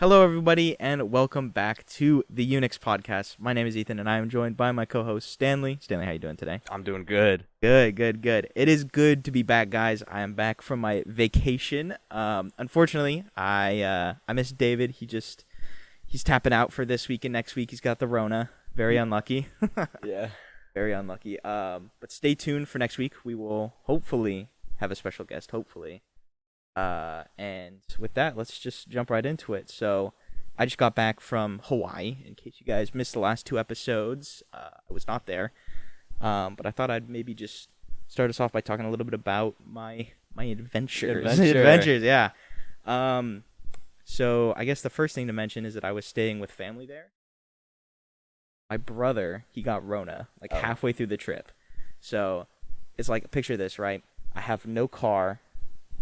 Hello, everybody, and welcome back to the Unix podcast. My name is Ethan, and I am joined by my co-host Stanley. Stanley, how you doing today? I'm doing good. Good. It is good to be back, guys. I am back from my vacation. Unfortunately, I missed David. He's tapping out for this week and next week. He's got the Rona. Very unlucky. Yeah. Very unlucky. But stay tuned for next week. We will hopefully have a special guest. Hopefully. And with that, let's just jump right into it. So, I just got back from Hawaii. In case you guys missed the last two episodes, I was not there. But I thought I'd maybe just start us off by talking a little bit about my adventures. Adventures, yeah. So I guess the first thing to mention is that I was staying with family there. My brother, he got Rona halfway through the trip. So it's like, picture this, right? I have no car.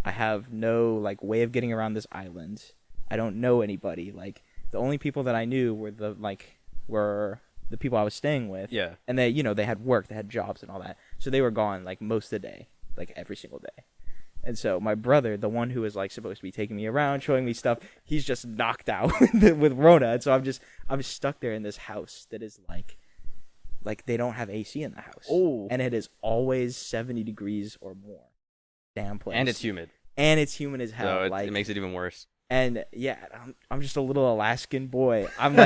I have no way of getting around this island. I don't know anybody. The only people that I knew were the people I was staying with. Yeah. And they had work, they had jobs and all that. So they were gone most of the day, every single day. And so my brother, the one who was supposed to be taking me around, showing me stuff, he's just knocked out with Rona. And so I'm stuck there in this house that is they don't have AC in the house. Oh. And it is always 70 degrees or more. Damn place. And it's humid. And it's humid as hell. So it makes it even worse. And yeah, I'm just a little Alaskan boy. I'm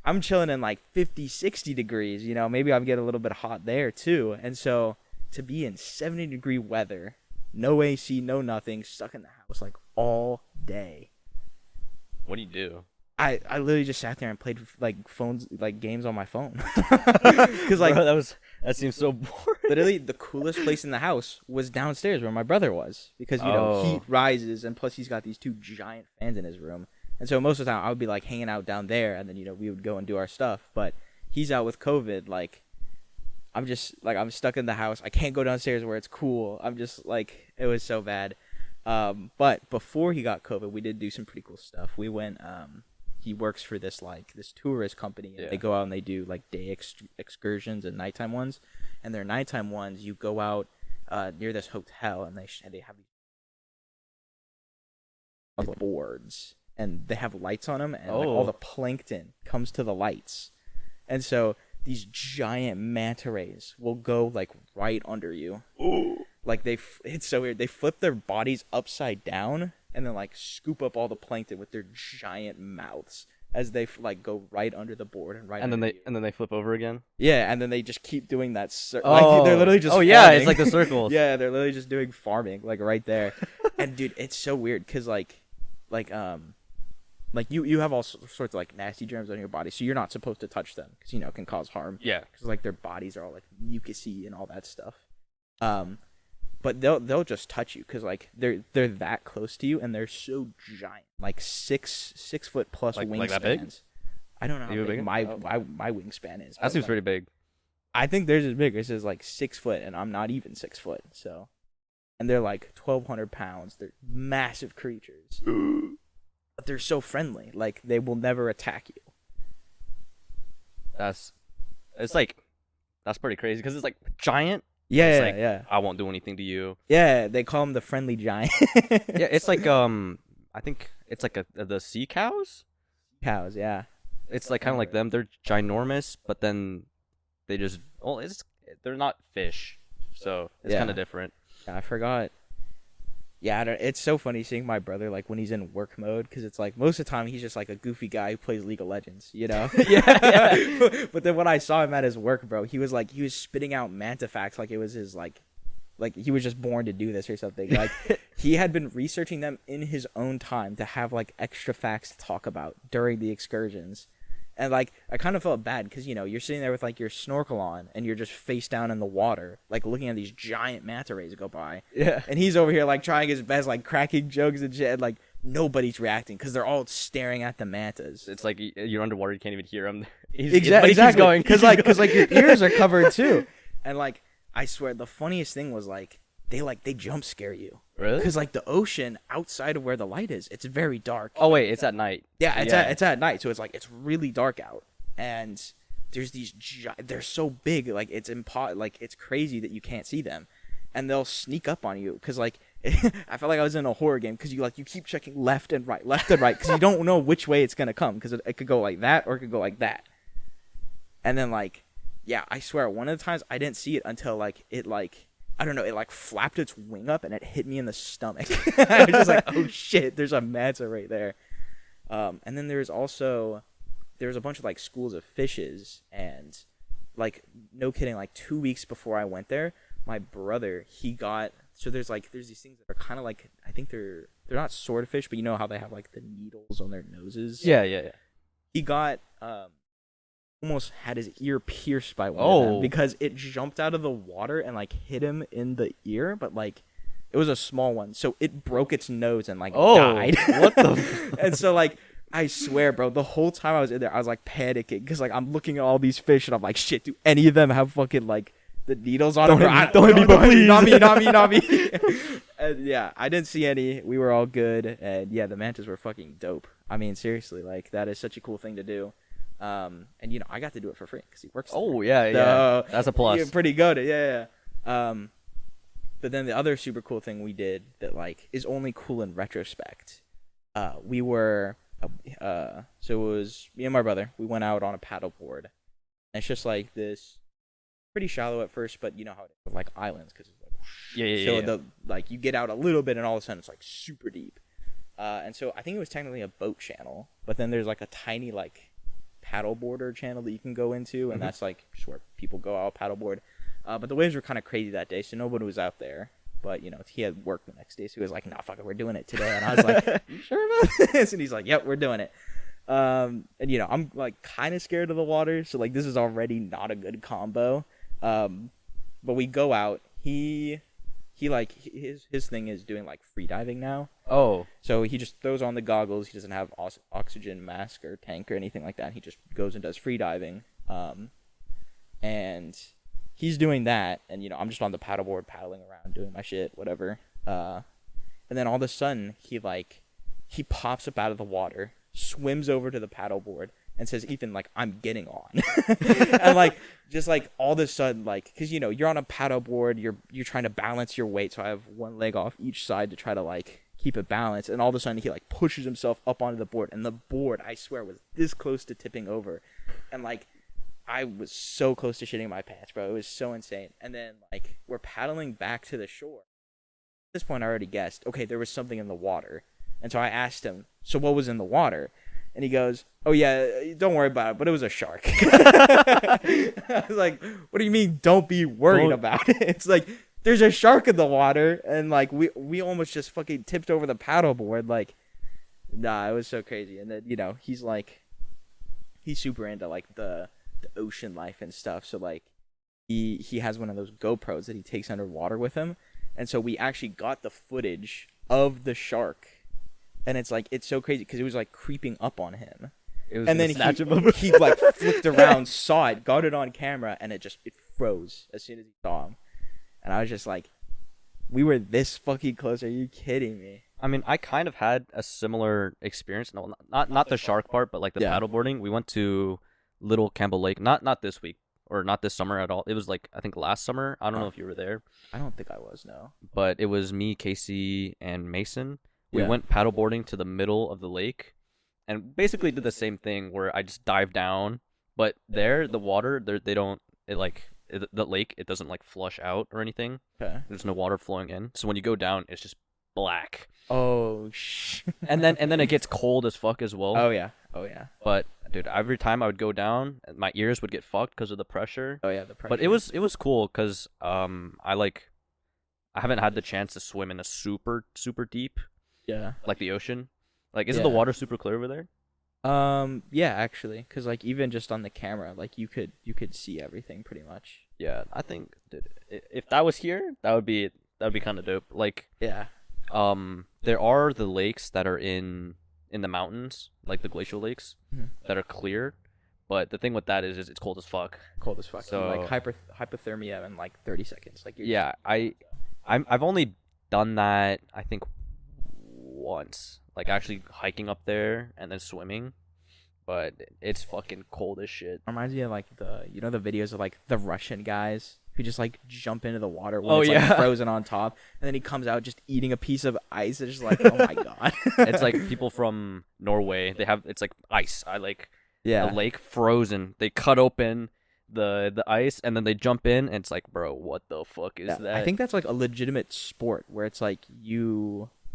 I'm chilling in 50, 60 degrees. Maybe I'll get a little bit hot there too. And so to be in 70-degree weather, no AC, no nothing, stuck in the house all day. What do you do? I literally just sat there and played games on my phone. Because that seems so boring. Literally the coolest place in the house was downstairs where my brother was, because heat rises, and plus he's got these two giant fans in his room. And so most of the time I would be hanging out down there, and then we would go and do our stuff. But he's out with COVID. I'm stuck in the house. I can't go downstairs where it's cool. I'm just it was so bad. But before he got COVID, we did do some pretty cool stuff. We went. He works for this tourist company, and they go out and they do day excursions and nighttime ones. And their nighttime ones, you go out near this hotel, and they have these boards, and they have lights on them, and all the plankton comes to the lights. And so these giant manta rays will go right under you. Ooh. It's so weird. They flip their bodies upside down and then scoop up all the plankton with their giant mouths as they go right under the board and right. And then they flip over again. Yeah, and then they just keep doing that. They're literally just. Oh yeah, farming. it's the circles. Yeah, they're literally just doing farming right there. And dude, it's so weird because you have all sorts of nasty germs on your body, so you're not supposed to touch them because it can cause harm. Yeah, because their bodies are all mucousy and all that stuff. But they'll just touch you because they're that close to you, and they're so giant, 6 foot plus wingspans. That big? I don't know how big my wingspan is. That seems pretty big. I think theirs is bigger. It says 6 foot, and I'm not even 6 foot. So, and they're 1,200 pounds. They're massive creatures. But they're so friendly. They will never attack you. That's pretty crazy because it's giant. Yeah, it's I won't do anything to you. Yeah, they call them the friendly giant. Yeah, it's I think it's the sea cows. Cows, yeah. It's kind of like them. They're ginormous, but then they just they're not fish, so it's kind of different. Yeah, I forgot. Yeah, it's so funny seeing my brother when he's in work mode, because it's most of the time he's just a goofy guy who plays League of Legends, Yeah. But then when I saw him at his work, bro, he was spitting out manta facts it was his he was just born to do this or something. He had been researching them in his own time to have extra facts to talk about during the excursions. And I kind of felt bad because you're sitting there with your snorkel on, and you're just face down in the water, looking at these giant manta rays go by. Yeah. And he's over here trying his best, cracking jokes and shit, and nobody's reacting because they're all staring at the mantas. It's you're underwater, you can't even hear them. Exactly. But he keeps going because your ears are covered too. And I swear the funniest thing was they jump scare you. Really? Because the ocean outside of where the light is, it's very dark. Oh wait, it's at night. Yeah, it's at night, so it's really dark out, and there's these they're so big, it's crazy that you can't see them, and they'll sneak up on you because I felt like I was in a horror game because you keep checking left and right because you don't know which way it's gonna come because it could go like that or it could go like that. And then like, yeah, I swear one of the times I didn't see it until like it like I don't know, it like flapped its wing up and it hit me in the stomach. I was just like, oh shit, there's a manta right there. And then there's a bunch of like schools of fishes, and like no kidding, like 2 weeks before I went there, my brother there's these things that are kind of like, I think they're not swordfish, but you know how they have like the needles on their noses. Yeah. He got almost had his ear pierced by one of them because it jumped out of the water and like hit him in the ear, but like it was a small one, so it broke its nose and like died. What the? And so like, I swear, bro, the whole time I was in there, I was like panicking because like I'm looking at all these fish and I'm like, shit, do any of them have fucking like the needles on them? Don't hit me, but please. Not me. And yeah, I didn't see any. We were all good, and yeah, the mantas were fucking dope. I mean, seriously, like that is such a cool thing to do. And you know, I got to do it for free because he works there. Oh yeah, that's a plus. Yeah, pretty good. Yeah. But then the other super cool thing we did that like is only cool in retrospect. We were so it was me and my brother. We went out on a paddleboard. And it's just like this, pretty shallow at first, but you know how it is, like islands, because it's like Yeah. Like you get out a little bit and all of a sudden it's like super deep. And so I think it was technically a boat channel, but then there's like a tiny like paddleboarder channel that you can go into, and that's like just where people go out paddleboard. But the waves were kind of crazy that day, so nobody was out there. But you know, he had work the next day, so he was like, "Nah, fuck it, we're doing it today." And I was like, "You sure about this?" And he's like, "Yep, we're doing it." And you know, I'm like kind of scared of the water, so like this is already not a good combo. But we go out. He like his thing is doing like free diving now. Oh. So he just throws on the goggles. He doesn't have oxygen mask or tank or anything like that. He just goes and does free diving. And he's doing that, and you know, I'm just on the paddleboard paddling around doing my shit, whatever. And then all of a sudden he pops up out of the water, swims over to the paddleboard, and says, "Ethan, like, I'm getting on." And like, just like all of a sudden, like, because you know, you're on a paddleboard, you're trying to balance your weight, so I have one leg off each side to try to like keep it balanced, and all of a sudden he like pushes himself up onto the board, and the board, I swear, was this close to tipping over, and like I was so close to shitting my pants, bro. It was so insane. And then like we're paddling back to the shore. At this point I already guessed, okay, there was something in the water. And so I asked him, "So what was in the water?" And he goes, "Oh yeah, don't worry about it, but it was a shark." I was like, "What do you mean don't be worried about it?" It's like, there's a shark in the water, and like we almost just fucking tipped over the paddleboard. Like, nah, it was so crazy. And then, you know, he's super into like the ocean life and stuff, so like he has one of those GoPros that he takes underwater with him, and so we actually got the footage of the shark, and it's so crazy because it was like creeping up on him, and then he like flicked around, saw it, got it on camera, and it froze as soon as he saw him. And I was just like, we were this fucking close. Are you kidding me? I mean, I kind of had a similar experience. No, not the shark part, but like the paddleboarding. We went to Little Campbell Lake, not this week or not this summer at all. It was like, I think last summer. I don't know if you were there. I don't think I was, no. But it was me, Casey, and Mason. We went paddleboarding to the middle of the lake and basically did the same thing where I just dived down. But there, the water, the lake, it doesn't like flush out or anything. Okay. There's no water flowing in. So when you go down, it's just black. Oh shit. And then it gets cold as fuck as well. Oh yeah. But dude, every time I would go down, my ears would get fucked because of the pressure. Oh yeah, the pressure. But it was cool because I haven't had the chance to swim in a super super deep, like the ocean. Like, isn't the water super clear over there? Yeah, actually, because like even just on the camera, like you could see everything pretty much. Yeah, I think, dude, if that was here, that would be kind of dope. Like, there are the lakes that are in the mountains, like the glacial lakes, that are clear. But the thing with that is it's cold as fuck. Cold as fuck. So like hypothermia in like 30 seconds. Like I've only done that, I think, once. Like actually hiking up there and then swimming. But it's fucking cold as shit. Reminds me of like the videos of like the Russian guys who just like jump into the water when Oh, it's yeah. like frozen on top, and then he comes out just eating a piece of ice. It's just like, oh my god. It's like people from Norway. It's like ice. yeah. A lake frozen. They cut open the ice and then they jump in and it's like, bro, what the fuck is that? I think that's like a legitimate sport where it's like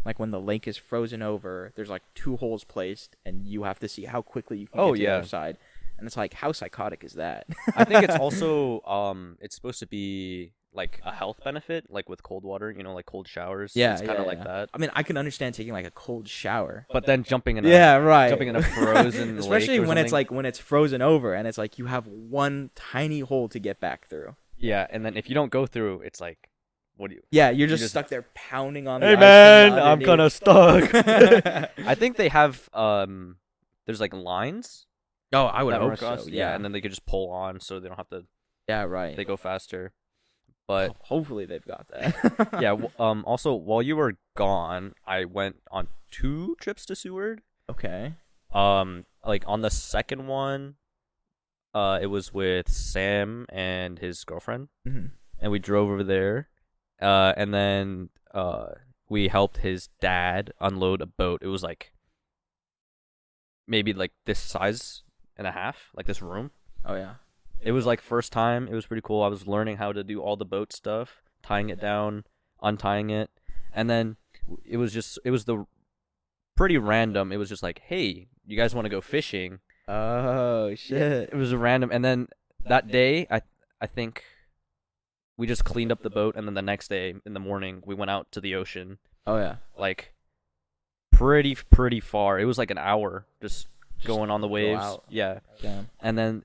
like when the lake is frozen over, there's like 2 holes placed and you have to see how quickly you can get to the other side. And it's like, how psychotic is that? I think it's also it's supposed to be like a health benefit, like with cold water, like cold showers. Yeah, it's kind of like that. I mean, I can understand taking like a cold shower, but then jumping in jumping in a frozen especially lake when it's something. like when it's frozen over and it's like you have one tiny hole to get back through. Yeah, and then if you don't go through, it's like, what do you? Yeah, you're just stuck there pounding on the Hey ice man, from I'm kind of underneath. stuck. I think they have there's like lines. Oh, I would that hope run across. so. Yeah, and then they could just pull on, so they don't have to. Yeah, right. They go faster. But hopefully they've got that. yeah. Also, while you were gone, I went on 2 trips to Seward. Okay. Like on the second one, it was with Sam and his girlfriend, and we drove over there, and then we helped his dad unload a boat. It was like maybe like this size and a half, like this room. Oh yeah. It was like first time. It was pretty cool. I was learning how to do all the boat stuff, tying it down, untying it, and then it was pretty random. It was just like, hey, you guys want to go fishing? Oh shit. It was random, and then that day, I think we just cleaned up the boat, and then the next day in the morning we went out to the ocean. Oh yeah. Like pretty far. It was like an hour just going on the waves. Yeah. Damn. And then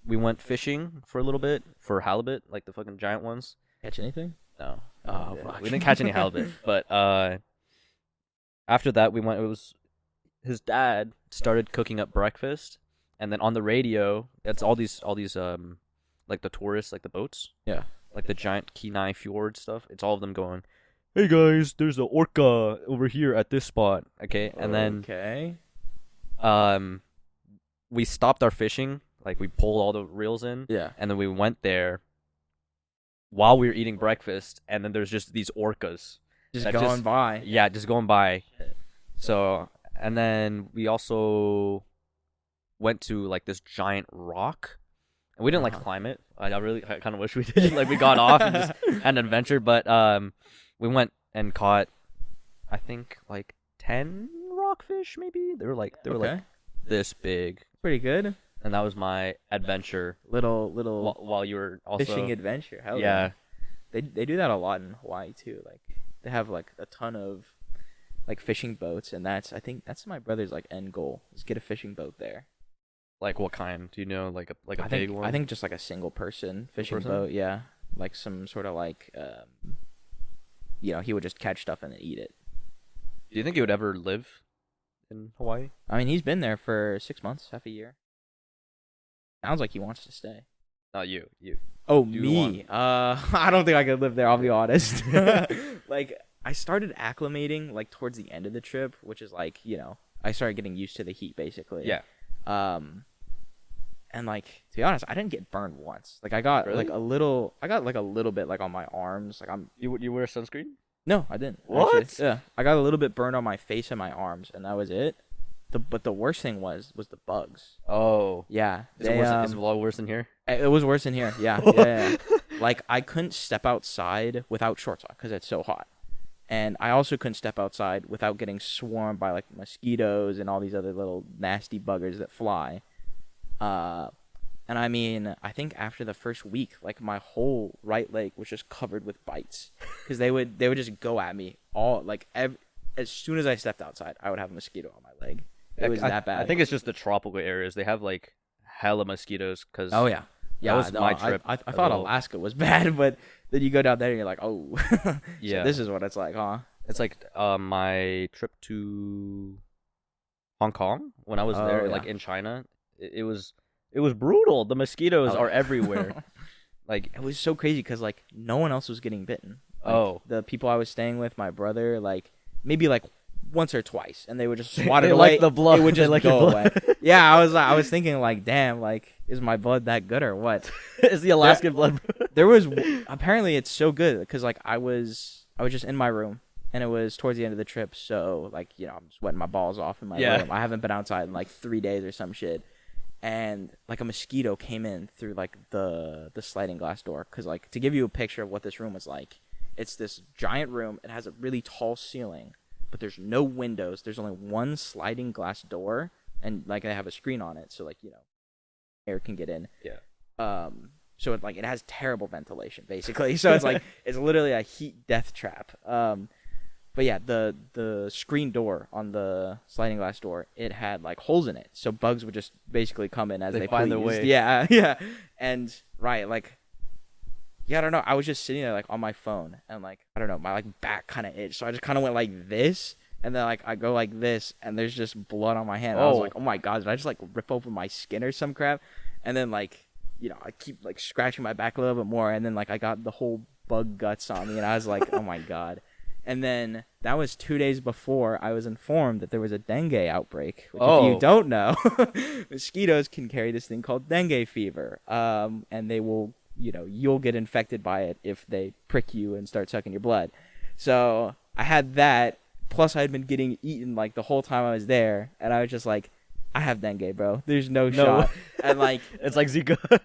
we went fishing for a little bit for halibut, like the fucking giant ones. Catch anything? No. Oh, fuck. We didn't catch any halibut. But after that, it was his dad started cooking up breakfast, and then on the radio, it's all these like the tourists, like the boats. Yeah. Like the giant Kenai Fjord stuff. It's all of them going, hey guys, there's an orca over here at this spot. Okay, and then we stopped our fishing. Like we pulled all the reels in. Yeah. And then we went there while we were eating breakfast, and then there's just these orcas Just going by. Yeah, just going by. So, and then we also went to like this giant rock, and we didn't like climb it. I kind of wish we did. Like we got off and just had an adventure, but we went and caught, I think like 10 rockfish maybe. They were like this big. Pretty good. And that was my adventure. Little while you were also fishing adventure. Hell yeah. They do that a lot in Hawaii too. Like they have like a ton of like fishing boats, and I think that's my brother's like end goal is get a fishing boat there. Like what kind? Do you know? Like a big one? I think just like a single person fishing boat. Yeah, like some sort of like he would just catch stuff and then eat it. Do you think he would ever live in Hawaii? I mean, he's been there for 6 months, half a year. Sounds like he wants to stay. Not you. Oh, me. I don't think I could live there, I'll be honest. Like, I started acclimating, like, towards the end of the trip, which is, like, I started getting used to the heat, basically. Yeah. And, like, to be honest, I didn't get burned once. Like, I got, really? like, a little bit, like, on my arms. Like, You wear sunscreen? No, I didn't. What? Actually. Yeah. I got a little bit burned on my face and my arms, and that was it. But the worst thing was the bugs. Oh. Yeah. Is it a lot worse in here? It was worse in here. Yeah. Like, I couldn't step outside without shorts on because it's so hot. And I also couldn't step outside without getting swarmed by, like, mosquitoes and all these other little nasty buggers that fly. And I mean, I think after the first week, like, my whole right leg was just covered with bites because they would just go at me as soon as I stepped outside, I would have a mosquito on my leg. It was that bad. I think it's just the tropical areas. They have like hella mosquitoes. Oh yeah, that was my trip. I thought Alaska was bad, but then you go down there and you're like, oh, yeah, so this is what it's like, huh? It's like my trip to Hong Kong when I was there, like in China. It was brutal. The mosquitoes are everywhere. Like it was so crazy because like no one else was getting bitten. Like, the people I was staying with, my brother, like maybe like once or twice, and they would just swat it They away. like the blood. It would They just like your go blood. away. Yeah, I was thinking like, damn, like is my blood that good or what? Is the Alaskan blood? There was apparently it's so good because like I was just in my room and it was towards the end of the trip, so like I'm sweating my balls off in my room. I haven't been outside in like 3 days or some shit, and like a mosquito came in through like the sliding glass door. Because like to give you a picture of what this room was like, it's this giant room. It has a really tall ceiling, but there's no windows. There's only one sliding glass door, and like they have a screen on it, so like air can get in. Yeah. So it has terrible ventilation basically. So it's like it's literally a heat death trap. But yeah, the screen door on the sliding glass door, it had like holes in it, so bugs would just basically come in as they find their pleased. way. Yeah, and right, like, yeah, I don't know. I was just sitting there like on my phone, and like I don't know, my like back kind of itched, so I just kind of went like this, and then like I go like this, and there's just blood on my hand. I was like, oh my god, did I just like rip open my skin or some crap? And then like I keep like scratching my back a little bit more, and then like I got the whole bug guts on me, and I was like, oh my god. And then that was 2 days before I was informed that there was a dengue outbreak. Which if you don't know, mosquitoes can carry this thing called dengue fever. And they will, you'll get infected by it if they prick you and start sucking your blood. So I had that. Plus I had been getting eaten like the whole time I was there. And I was just like, I have dengue, bro. There's no shot. And like, it's like Zika.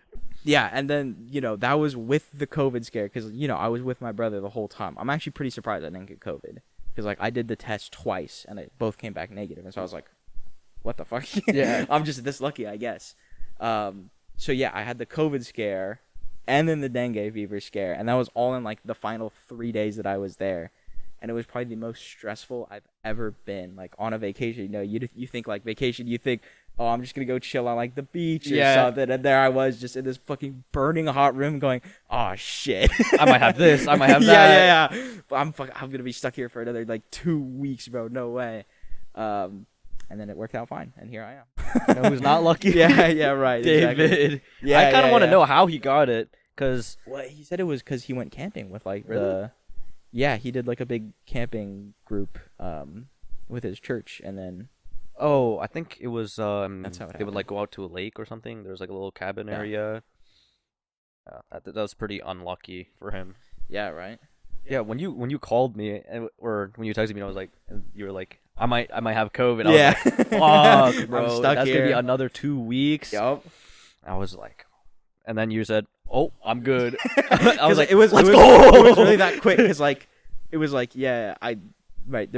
Yeah, and then, that was with the COVID scare because, I was with my brother the whole time. I'm actually pretty surprised I didn't get COVID because, like, I did the test twice and it both came back negative. And so I was like, what the fuck? Yeah. I'm just this lucky, I guess. So, yeah, I had the COVID scare and then the dengue fever scare. And that was all in, like, the final 3 days that I was there. And it was probably the most stressful I've ever been, like, on a vacation. You think, like, vacation, you think, oh, I'm just going to go chill on, like, the beach or something. And there I was just in this fucking burning hot room going, oh, shit. I might have this. I might have that. Yeah. But I'm going to be stuck here for another, like, 2 weeks, bro. No way. And then it worked out fine. And here I am. Who's not lucky? Yeah, right. David. Exactly. Yeah, I kind of want to know how he got it. Because well, he said it was because he went camping with, like, yeah, he did, like, a big camping group with his church. And then... Oh, I think it was That's how it they would like go out to a lake or something. There was like a little cabin area. That was pretty unlucky for him. Yeah, right. Yeah, when you called me or when you texted me, I was like, you were like, I might have COVID. I was like, fuck, bro, I'm stuck that's here. gonna be another 2 weeks. Yup. I was like, and then you said, oh, I'm good. I was like, let's go. It was really that quick because like it was like there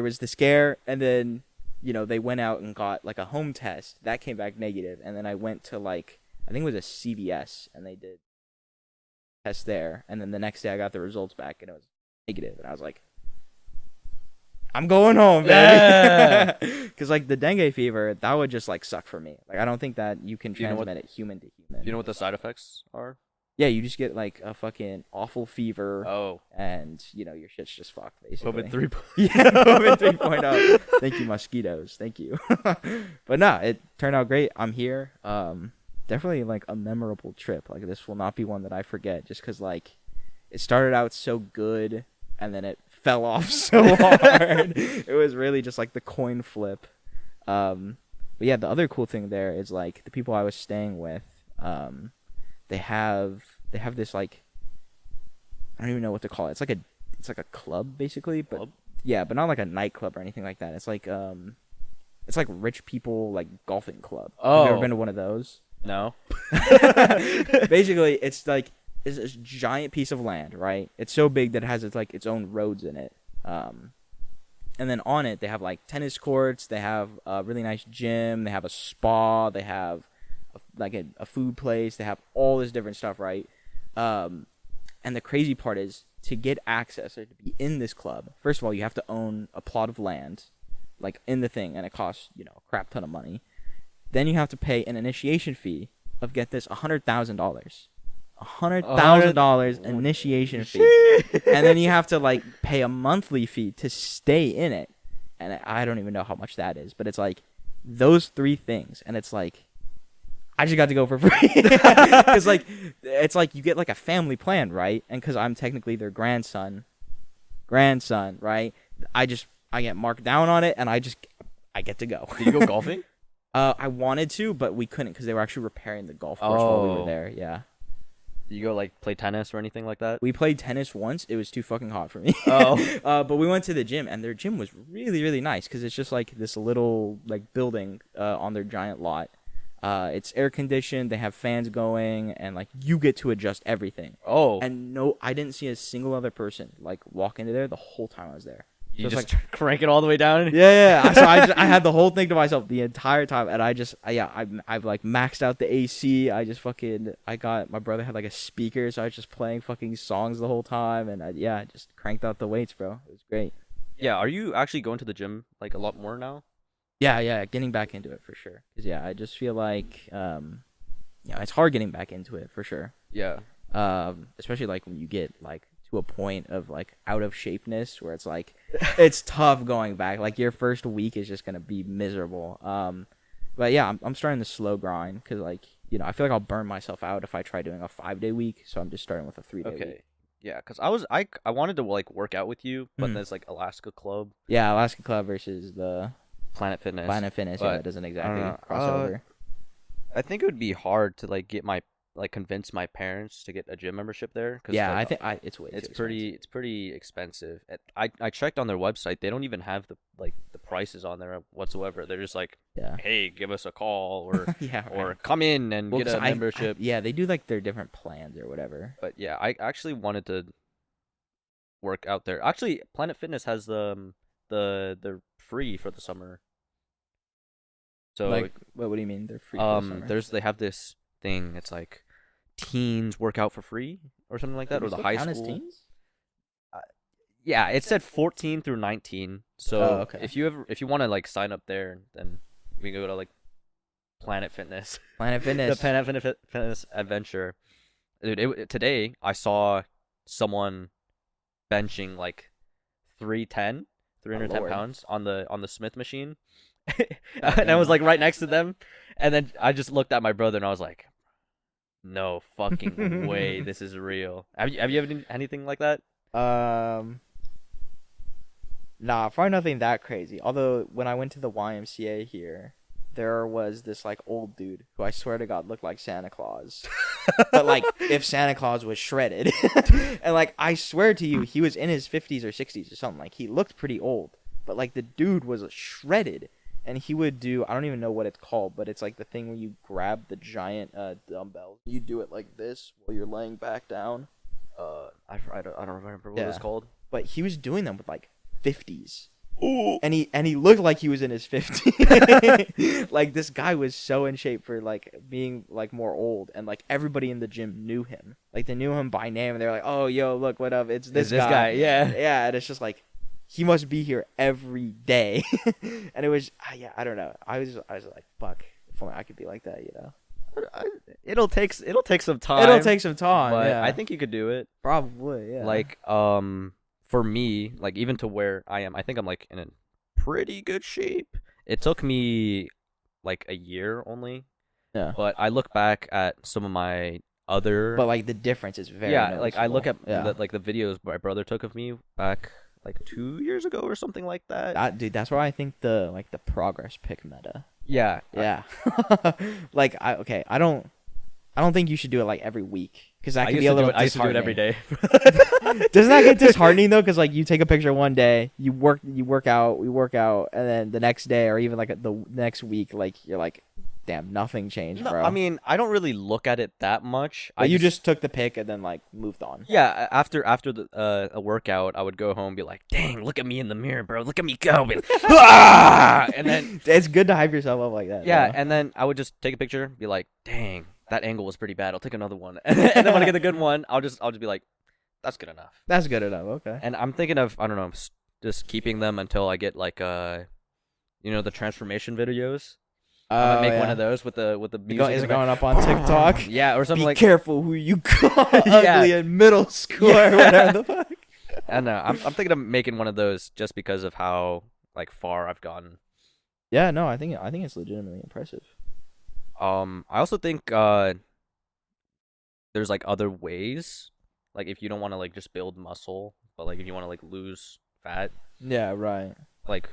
was the scare and then. They went out and got, like, a home test. That came back negative. And then I went to, like, I think it was a CVS, and they did test there. And then the next day I got the results back, and it was negative. And I was like, I'm going home, man. Because, like, the dengue fever, that would just, like, suck for me. Like, I don't think that you can transmit it human to human. Do you know what the side effects are? Yeah, you just get, like, a fucking awful fever. Oh. And, your shit's just fucked, basically. COVID 3.0. Yeah, COVID 3.0. Thank you, mosquitoes. Thank you. But no, it turned out great. I'm here. Definitely, like, a memorable trip. Like, this will not be one that I forget just because, like, it started out so good and then it fell off so hard. It was really just, like, the coin flip. But, yeah, the other cool thing there is, like, the people I was staying with, they have this, like, I don't even know what to call it. It's like a club basically, but Club? yeah, but not like a nightclub or anything like that. It's like rich people like golfing club. Have you ever been to one of those? No. Basically, it's like it's this giant piece of land, right? It's so big that it has its own roads in it. And then on it they have like tennis courts, they have a really nice gym, they have a spa, they have a food place, they have all this different stuff, right? And the crazy part is to get access or to be in this club, first of all, you have to own a plot of land, like in the thing, and it costs, a crap ton of money. Then you have to pay an initiation fee of, get this, $100,000. $100,000 initiation fee. And then you have to like pay a monthly fee to stay in it. And I don't even know how much that is, but it's like those three things. And it's like, I just got to go for free. Because, like, it's like you get, like, a family plan, right? And because I'm technically their grandson, right? I just I get marked down on it, and I get to go. Did you go golfing? I wanted to, but we couldn't because they were actually repairing the golf course while we were there. Yeah. Did you go like play tennis or anything like that? We played tennis once. It was too fucking hot for me. Oh. But we went to the gym, and their gym was really, really nice because it's just like this little like building on their giant lot. It's air conditioned. They have fans going, and like you get to adjust everything. Oh. And no, I didn't see a single other person like walk into there the whole time I was there. You So just like, crank it all the way down? yeah. So I had the whole thing to myself the entire time, and I've like maxed out the AC. My brother had like a speaker, so I was just playing fucking songs the whole time, and I just cranked out the weights, bro. It was great. Yeah, are you actually going to the gym like a lot more now? Yeah, getting back into it for sure. 'Cause I just feel like it's hard getting back into it for sure. Yeah. Especially like when you get like to a point of like out of shapeness where it's like it's tough going back. Like your first week is just gonna be miserable. But yeah, I'm starting the slow grind because like I feel like I'll burn myself out if I try doing a 5-day week. So I'm just starting with a 3-day week. Okay. Yeah, because I wanted to like work out with you, but there's like Alaska Club. Yeah, Alaska Club versus the Planet Fitness. Yeah, it doesn't exactly cross over. I think it would be hard to like convince my parents to get a gym membership there. Cause, yeah, like, I think it's way too it's pretty expensive. I checked on their website; they don't even have the prices on there whatsoever. They're just like, hey, give us a call or or come in and get a membership. They do like their different plans or whatever. But yeah, I actually wanted to work out there. Actually, Planet Fitness has they're free for the summer. So like, what do you mean they're free? For the summer? They have this thing. It's like teens work out for free or something like that, or the high school. As teens? Yeah, it said 14 through 19. So okay. if you want to like sign up there, then we can go to like Planet Fitness. Planet Fitness. The Planet Fitness adventure. Dude, today I saw someone benching like 310 pounds on the Smith machine. And I was like right next to them, and then I just looked at my brother and I was like, no fucking way, this is real. Have you ever anything like that? Nah, probably nothing that crazy. Although when I went to the YMCA here, there was this like old dude who I swear to God looked like Santa Claus. But like if Santa Claus was shredded. And like I swear to you, he was in his 50s or 60s or something. Like he looked pretty old, but like the dude was shredded. And he would do, I don't even know what it's called, but it's like the thing where you grab the giant dumbbells. You do it like this while you're laying back down. I don't remember what it was called. But he was doing them with like 50s. Ooh. And he looked like he was in his 50s. Like this guy was so in shape for like being like more old, and like everybody in the gym knew him. Like they knew him by name, and they're like, "Oh, yo, look, what up? It's this guy." Yeah. Yeah, and it's just like he must be here every day. And it was I don't know. I was like, fuck, if only I could be like that, It'll take some time. It'll take some time, but yeah. I think you could do it. Probably, yeah. Like for me, like even to where I am, I think I'm like in a pretty good shape. It took me like a year only. Yeah. But I look back at some of my other But like the difference is very noticeable. Like I look at the videos my brother took of me back like 2 years ago or something like that. Dude, that's why I think the progress pic meta. Yeah. Yeah. Like I don't think you should do it like every week because that can be a little disheartening. I used to do it every day. Doesn't that get disheartening though? Because like you take a picture one day, we work out, and then the next day or even like the next week, like you're like, damn, nothing changed, bro. I mean, I don't really look at it that much. But you just took the pic and then like moved on. Yeah, after the a workout, I would go home and be like, "Dang, look at me in the mirror, bro. Look at me go." And then it's good to hype yourself up like that. Yeah, bro. and then I would just take a picture, be like, "Dang, that angle was pretty bad. I'll take another one." And then when I get a good one, I'll just be like, "That's good enough." That's good enough. Okay. And I'm thinking of, I don't know, just keeping them until I get like the transformation videos. I might make one of those with the music. Is it going up on TikTok? Yeah, or something Be like. Be careful who you call ugly in middle school or whatever the fuck. I know. I'm thinking of making one of those just because of how like far I've gotten. Yeah, no, I think it's legitimately impressive. I also think there's like other ways, like if you don't want to like just build muscle, but like if you want to like lose fat. Yeah, right. like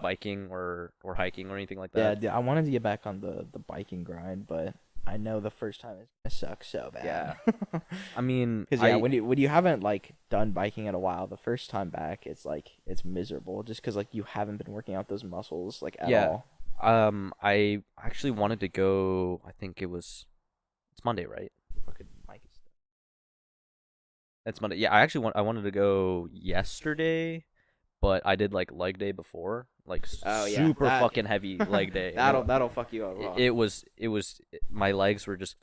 biking or hiking or anything like Yeah, that? I wanted to get back on the biking grind, but I know the first time is gonna suck so bad. Yeah. I mean, Because yeah, when you haven't like done biking in a while, the first time back, it's like it's miserable just because like you haven't been working out those muscles like at all. I actually wanted to go. I think it's Monday, right? Fucking Mike is It's Monday. Yeah, I wanted to go yesterday, but I did like leg day before, like Oh yeah, super fucking heavy leg day. And that'll fuck you up. it was my legs were just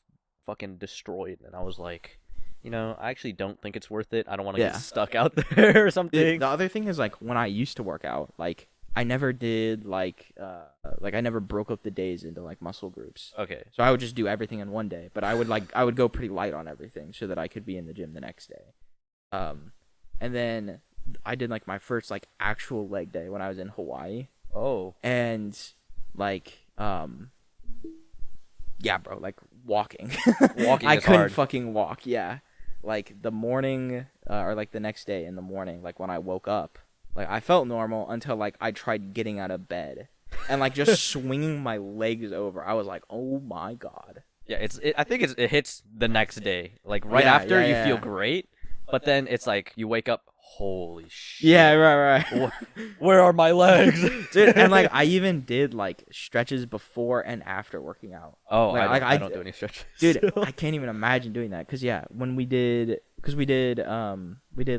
fucking destroyed, and I was like, I actually don't think it's worth it. I don't want to Yeah. get stuck out there or something. The other thing is like when I used to work out, like I never did like I never broke up the days into like muscle groups. Okay. So I would just do everything in one day, but I would go pretty light on everything so that I could be in the gym the next day. And then I did like my first like actual leg day when I was in Hawaii, Oh. and like yeah, bro, like walking. Walking I is couldn't hard. fucking walk. Yeah, like the morning or like the next day in the morning, like when I woke up, like I felt normal until like I tried getting out of bed and like just swinging my legs over. I was like, oh my god. Yeah, I think it hits the next day. Like right Yeah, after yeah, you yeah. feel great, but then it's like you wake up, holy shit. Yeah, right. Where are my legs? Dude, and like I even did like stretches before and after working out. Oh, Like, I don't do any stretches. Dude, I can't even imagine doing that. Cause yeah, when we did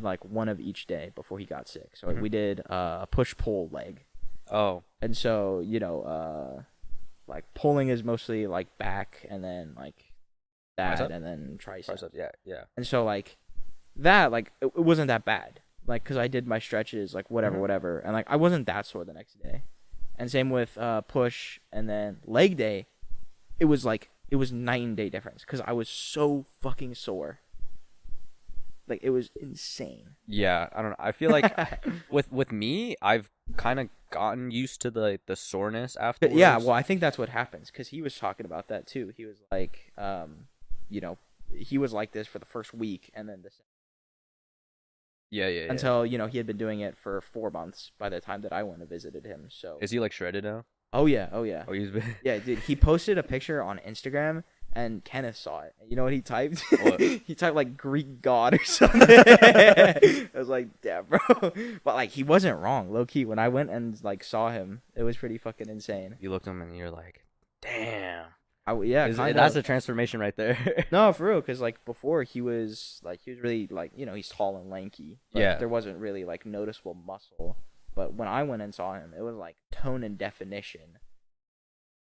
like one of each day before he got sick. So Mhm. we did a push pull leg, Oh, and so like pulling is mostly like back and then like that Tricep? and then triceps. triceps. Yeah. And so like that like it wasn't that bad. Like cause I did my stretches like Mhm. whatever, and like I wasn't that sore the next day. And same with push and then leg day. It was night and day difference because I was so fucking sore. Like it was insane. Yeah, I don't know. I feel like with me, I've kind of gotten used to the soreness afterwards. Yeah, well, I think that's what happens because he was talking about that too. He was like, he was like this for the first week, and then Yeah. until he had been doing it for 4 months by the time that I went and visited him. So Is he like shredded now? oh yeah, Oh, he's been. yeah, dude. He posted a picture on Instagram, and Kenneth saw it. You know what he typed? What? He typed like Greek god or something. I was like, damn, bro. But like, he wasn't wrong, low key. When I went and like saw him, it was pretty fucking insane. You looked at him and you're like, damn. Yeah, That's a transformation right there. No, for real, because like before he was really like he's tall and lanky. But Yeah. there wasn't really like noticeable muscle. But when I went and saw him, it was like tone and definition,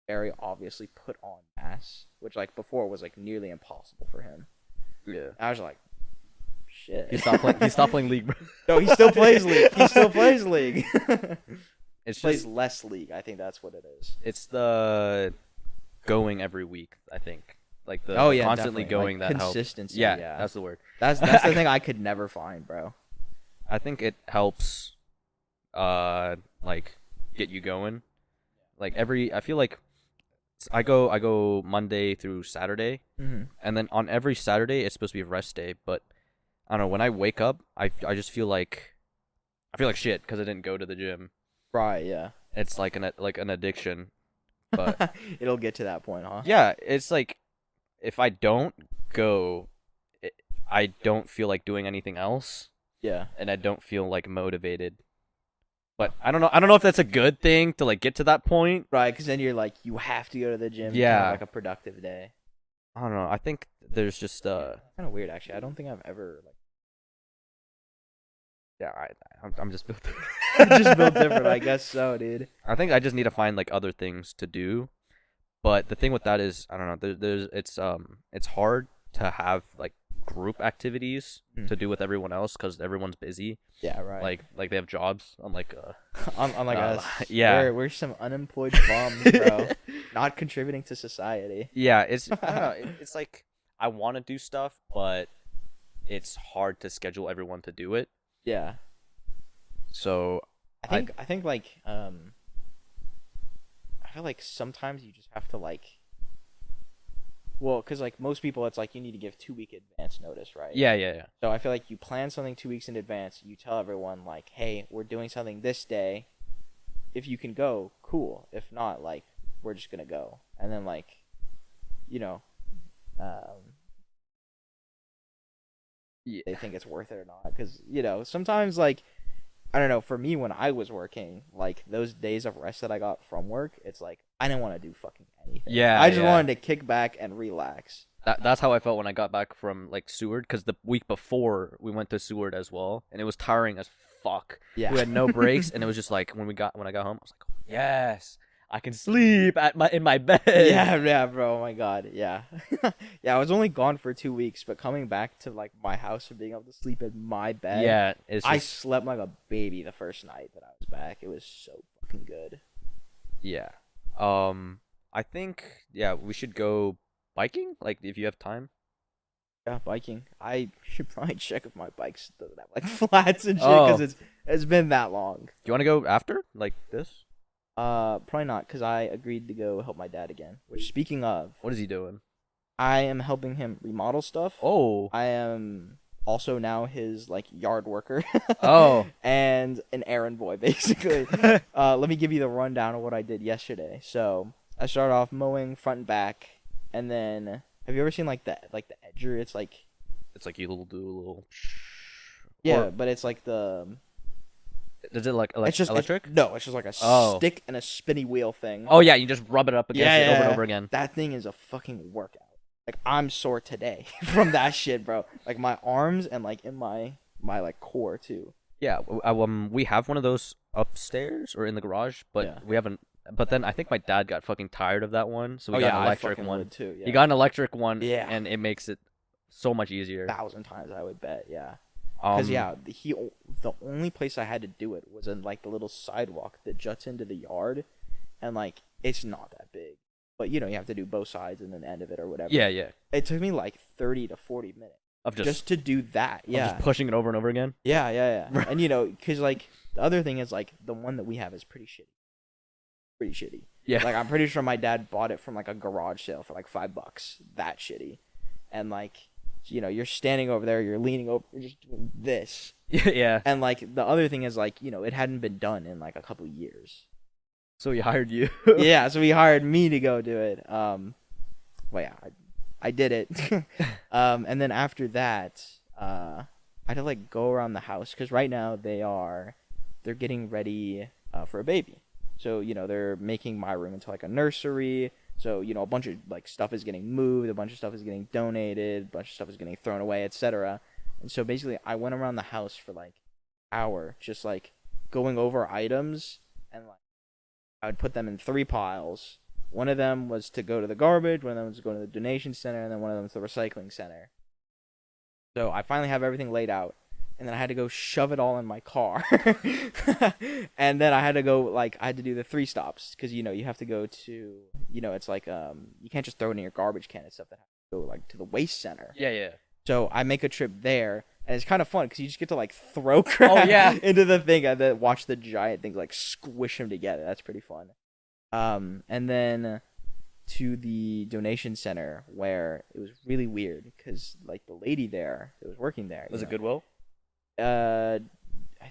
very obviously put on mass, which like before was like nearly impossible for him. Yeah. I was like, shit. He stopped playing League, bro. No, he still plays League. He still plays League. It's Plays just less League. I think that's what it is. it's the going every week, I think. Like the Oh yeah, constantly definitely. going Like, that helps. consistency. Yeah, Yeah, that's the word. that's the thing I could never find, bro. I think it helps like get you going. Like I feel like I go Monday through Saturday, Mm-hmm. and then on every Saturday it's supposed to be a rest day, but I don't know, when I wake up, I just feel like shit because I didn't go to the gym. Right. Yeah. It's like an addiction. But It'll get to that point, huh? yeah, it's like if I don't go, I don't feel like doing anything else, Yeah. and I don't feel like motivated. But I don't know if that's a good thing to like get to that point. Right, because then you're like, you have to go to the gym. To Yeah. have, like a productive day. I don't know. I think there's just Kind of weird, actually. I don't think I've ever like yeah, I'm just built. just built different. I guess so, dude. I think I just need to find like other things to do. But the thing with that is, I don't know. It's hard to have like group activities to do with everyone else because everyone's busy. Yeah, right. Like they have jobs. Unlike unlike us. yeah. We're some unemployed bums, bro. Not contributing to society. yeah, it's I don't know. It's like I want to do stuff, but it's hard to schedule everyone to do it. Yeah. So I think like I feel like sometimes you just have to like, well, because like most people it's like you need to give 2-week advance notice, right? yeah. So I feel like you plan something 2 weeks in advance. You tell everyone like, hey, we're doing something this day, if you can go, cool. If not, like, we're just gonna go. And then, like, you know, Yeah. they think it's worth it or not. Because, you know, sometimes, like, I don't know, for me, when I was working, like, those days of rest that I got from work, it's like, I didn't want to do fucking anything. Yeah, I just yeah. wanted to kick back and relax. That's how I felt when I got back from like Seward, because the week before we went to Seward as well, and it was tiring as fuck. Yeah. We had no breaks, and it was just like when I got home, I was like, yes, I can sleep in my bed. Yeah, bro. Oh my god. Yeah. Yeah, I was only gone for 2 weeks, but coming back to like my house and being able to sleep in my bed. Yeah, it's just, I slept like a baby the first night that I was back. It was so fucking good. yeah. I think we should go biking, like if you have time. Yeah, biking. I should probably check if my bike's doesn't have like flats and shit because it's been that long. Do you want to go after like this? Probably not, because I agreed to go help my dad again. Which, speaking of, What is he doing? I am helping him remodel stuff. Oh. I am also now his like yard worker. Oh. And an errand boy, basically. Let me give you the rundown of what I did yesterday. So I started off mowing front and back, and then have you ever seen like the edger? It's like you do a little. yeah, Or, but it's like the. is it like It's just electric? no, it's just like a Oh. stick and a spinny wheel thing. Oh yeah, you just rub it up against it over and Yeah. over again. That thing is a fucking workout. Like, I'm sore today from that shit, bro. Like, my arms and like in my like core too. Yeah, we have one of those upstairs or in the garage, but Yeah. we haven't. But then I think my dad got fucking tired of that one, so we Oh got yeah, an I electric fucking one. would too. Yeah. He got an electric one, Yeah. and it makes it so much easier. 1,000 times, I would bet. Yeah. Because Um, the only place I had to do it was in like the little sidewalk that juts into the yard, and like it's not that big, but you know you have to do both sides and then the end of it or whatever. yeah, It took me like 30 to 40 minutes of just to do that. Yeah. just pushing it over and over again. Yeah. And you know, because like the other thing is like the one that we have is pretty shitty. Yeah, Like I'm pretty sure my dad bought it from like a garage sale for like $5. That shitty, and like. You know, you're standing over there, you're leaning over, you're just doing this. yeah. And, like, the other thing is, like, you know, it hadn't been done in, like, a couple years. So he hired you. Yeah, so he hired me to go do it. Well, yeah, I did it. And then after that, I had to, like, go around the house. Because right now they're getting ready for a baby. So, you know, they're making my room into, like, a nursery. So, you know, a bunch of, like, stuff is getting moved, a bunch of stuff is getting donated, a bunch of stuff is getting thrown away, etc. And so, basically, I went around the house for, like, an hour, just, like, going over items, and, like, I would put them in 3 piles. One of them was to go to the garbage, one of them was to go to the donation center, and then one of them was the recycling center. So, I finally have everything laid out. And then I had to go shove it all in my car. And then I had to go, like, I had to do the 3 stops. Because, you know, you have to go to, you know, it's like, you can't just throw it in your garbage can and stuff. That has to go, like, to the waste center. Yeah. So I make a trip there. And it's kind of fun because you just get to, like, throw crap into the thing. And then watch the giant things, like, squish them together. That's pretty fun. And then to the donation center where it was really weird. Because, like, the lady there that was working there. Was it Goodwill? I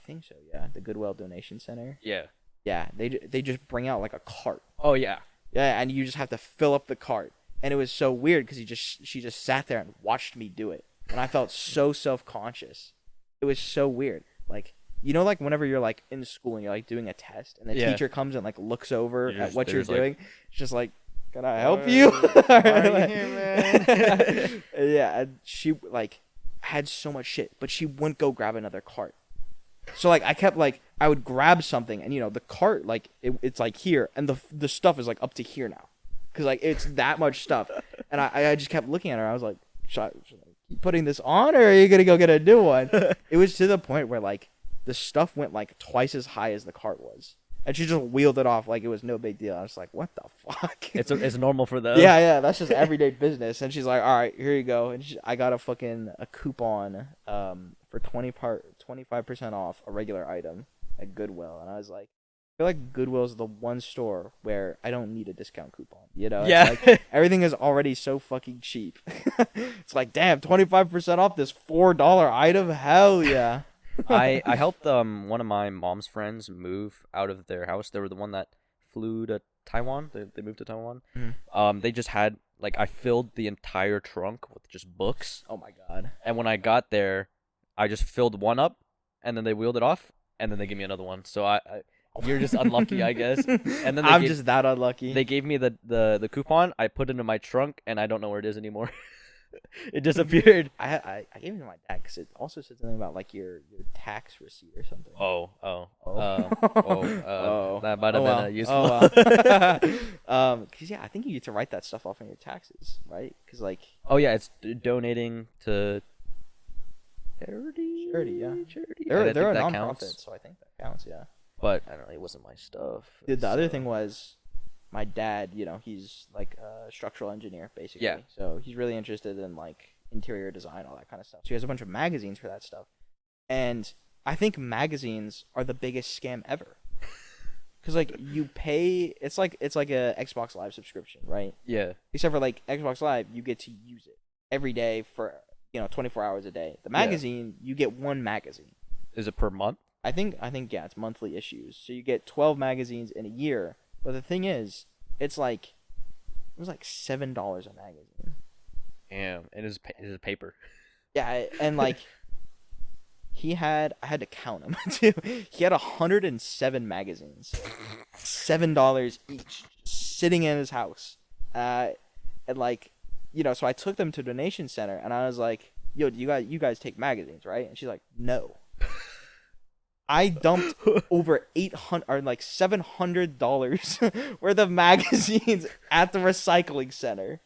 think so. Yeah, the Goodwill Donation Center. Yeah. Yeah, they just bring out like a cart. Oh yeah. Yeah, and you just have to fill up the cart. And it was so weird because she just sat there and watched me do it, and I felt so self-conscious. It was so weird. Like, you know, like whenever you're like in school and you're like doing a test, and the teacher comes and like looks over at what you're doing, it's just like, can I help you? Why are you here, man? Yeah, and she like had so much shit, but she wouldn't go grab another cart. So like I kept like I would grab something, and you know the cart like it's like here, and the stuff is like up to here now, because like it's that much stuff, and I just kept looking at her. I was like, should I keep putting this on, or are you gonna go get a new one? It was to the point where like the stuff went like twice as high as the cart was, and she just wheeled it off like it was no big deal. I was like, what the fuck? It's normal for them. Yeah, that's just everyday business. And she's like, all right, here you go. And I got a coupon for 25% off a regular item at Goodwill. And I was like, I feel like Goodwill's the one store where I don't need a discount coupon. You know? Yeah. It's like, everything is already so fucking cheap. It's like, damn, 25% off this $4 item? Hell yeah. I helped one of my mom's friends move out of their house. They were the one that flew to Taiwan. They moved to Taiwan. They just had like I filled the entire trunk with just books. Oh my god. And when I got there, I just filled one up, and then they wheeled it off, and then they gave me another one. So you're just unlucky, I guess. And then I'm just that unlucky. They gave me the coupon. I put it in my trunk, and I don't know where it is anymore. It disappeared. I gave it to my dad because it also said something about like your tax receipt or something. That might have been useful. Because yeah, I think you get to write that stuff off on your taxes, right? Because like, oh yeah, it's donating to charity. Yeah. Charity. They're a nonprofit, counts. so I think that counts. Yeah. But I don't know. It wasn't my stuff. Dude, the other thing was, my dad. You know, he's like a structural engineer, basically. Yeah. So he's really interested in like interior design, all that kind of stuff. So he has a bunch of magazines for that stuff, and I think magazines are the biggest scam ever. Because like you pay, it's like a Xbox Live subscription, right? Yeah. Except for like Xbox Live, you get to use it every day for 24 hours a day. The magazine, you get one magazine. Is it per month? I think yeah, it's monthly issues. So you get 12 magazines in a year. But the thing is, it was like $7 a magazine. Damn, it is paper. Yeah, and like I had to count them too. He had 107 magazines, $7 each, sitting in his house. And like, so I took them to donation center, and I was like, "Yo, do you guys take magazines, right?" And she's like, "No." I dumped over $700 worth of magazines at the recycling center.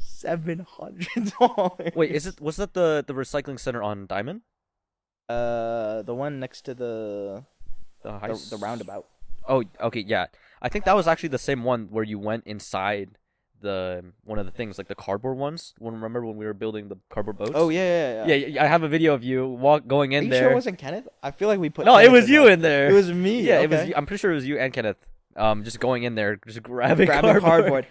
$700. Wait, was that the recycling center on Diamond? The one next to the roundabout. Oh, okay, yeah. I think that was actually the same one where you went inside one of the things, like the cardboard ones. Remember when we were building the cardboard boats? Oh yeah. Yeah, I have a video of you going in there. Are you sure it wasn't Kenneth? I feel like we put. No, Kenneth it was you in there. It was me. Yeah, okay. it was. I'm pretty sure it was you and Kenneth. Just going in there, just grabbing cardboard.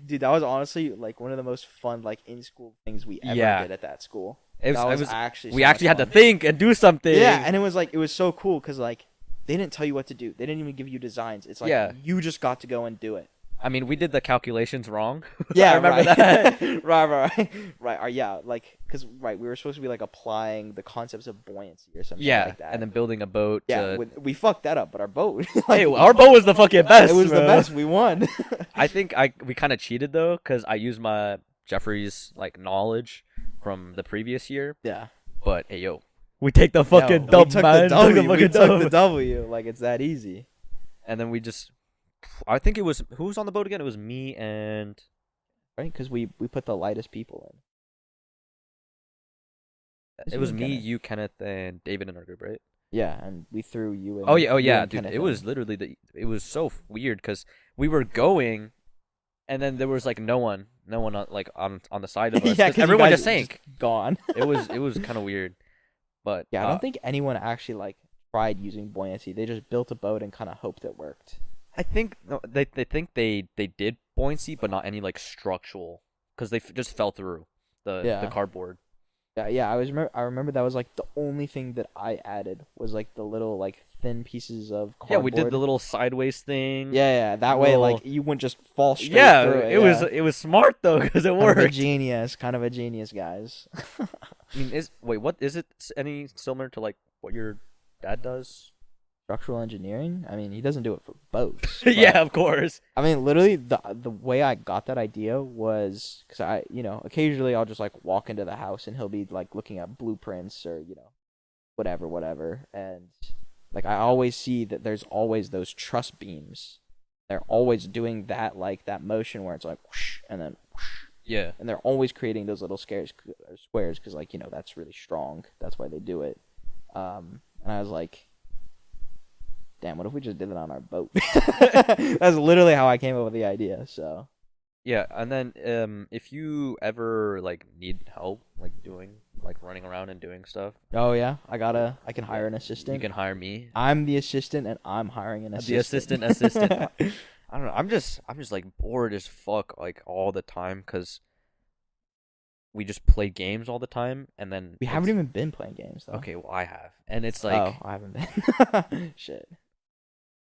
Dude, that was honestly like one of the most fun like in school things we ever did at that school. We actually had to think and do something. Yeah, and it was so cool because like they didn't tell you what to do. They didn't even give you designs. It's like you just got to go and do it. I mean, we did the calculations wrong. Yeah, I remember that. right. Yeah, like because we were supposed to be like applying the concepts of buoyancy or something. Yeah, like that. and then building a boat. Yeah, we fucked that up, but our boat. Hey, our boat was the fucking best. It was the best. We won. I think we kind of cheated though, because I used my Jeffrey's like knowledge from the previous year. Yeah. But hey, we take the fucking dub, man. We took the W. Like it's that easy. And then I think it was who was on the boat again? It was me and right, because we put the lightest people in. It was me, you, Kenneth, and David in our group, right? Yeah, and we threw you in. Oh yeah, dude. It was literally it was so weird because we were going, and then there was like no one on, like on the side of us. Yeah, everyone just sank. Just gone. It was kind of weird, but yeah, I don't think anyone actually like tried using buoyancy. They just built a boat and kind of hoped it worked. I think they think they did buoyancy, but not any like structural, because they just fell through the cardboard. Yeah. I remember that was like the only thing that I added was like the little like thin pieces of cardboard. Yeah, we did the little sideways thing. Yeah. That way, like you wouldn't just fall straight through it. It was smart though, because it worked. Kind of a genius, guys. I mean, what is it? Any similar to like what your dad does? Structural engineering? I mean, he doesn't do it for boats. Yeah, of course. I mean, literally, the way I got that idea was because occasionally I'll just like walk into the house and he'll be like looking at blueprints or whatever, and like I always see that there's always those truss beams. They're always doing that like that motion where it's like whoosh, and then whoosh. Yeah. And they're always creating those little squares because like that's really strong. That's why they do it. And I was like, damn, what if we just did it on our boat? That's literally how I came up with the idea. So yeah, and then if you ever like need help like running around and doing stuff. Oh yeah, I can hire an assistant. You can hire me. I'm the assistant and I'm hiring an assistant. The assistant. I don't know. I'm just like bored as fuck like all the time because we just played games all the time, and then We haven't even been playing games though. Okay, well I have, and it's like oh, I haven't been. Shit.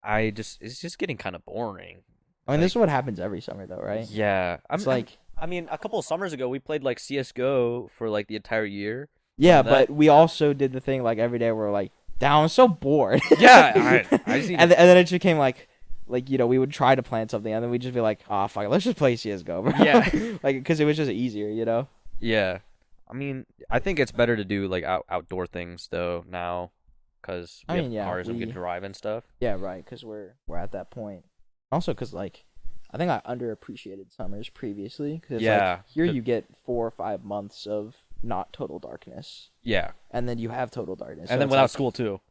it's just getting kind of boring. I mean, this is what happens every summer though, right? Yeah, It's like I mean, a couple of summers ago we played like CS:GO for like the entire year. yeah, that- but we also did the thing like every day we're like, damn, I'm so bored. Yeah, I just need and then it just became like we would try to plan something and then we'd just be like, oh fuck it, let's just play CS:GO, bro. Yeah. like because it was just easier, Yeah, I mean, I think it's better to do like outdoor things though now, because we have cars and we can drive and stuff. Yeah, right. Because we're at that point. Also, because like I think I underappreciated summers previously. Cause Yeah. like, here you get 4 or 5 months of not total darkness, Yeah, and then you have total darkness, and then without school too.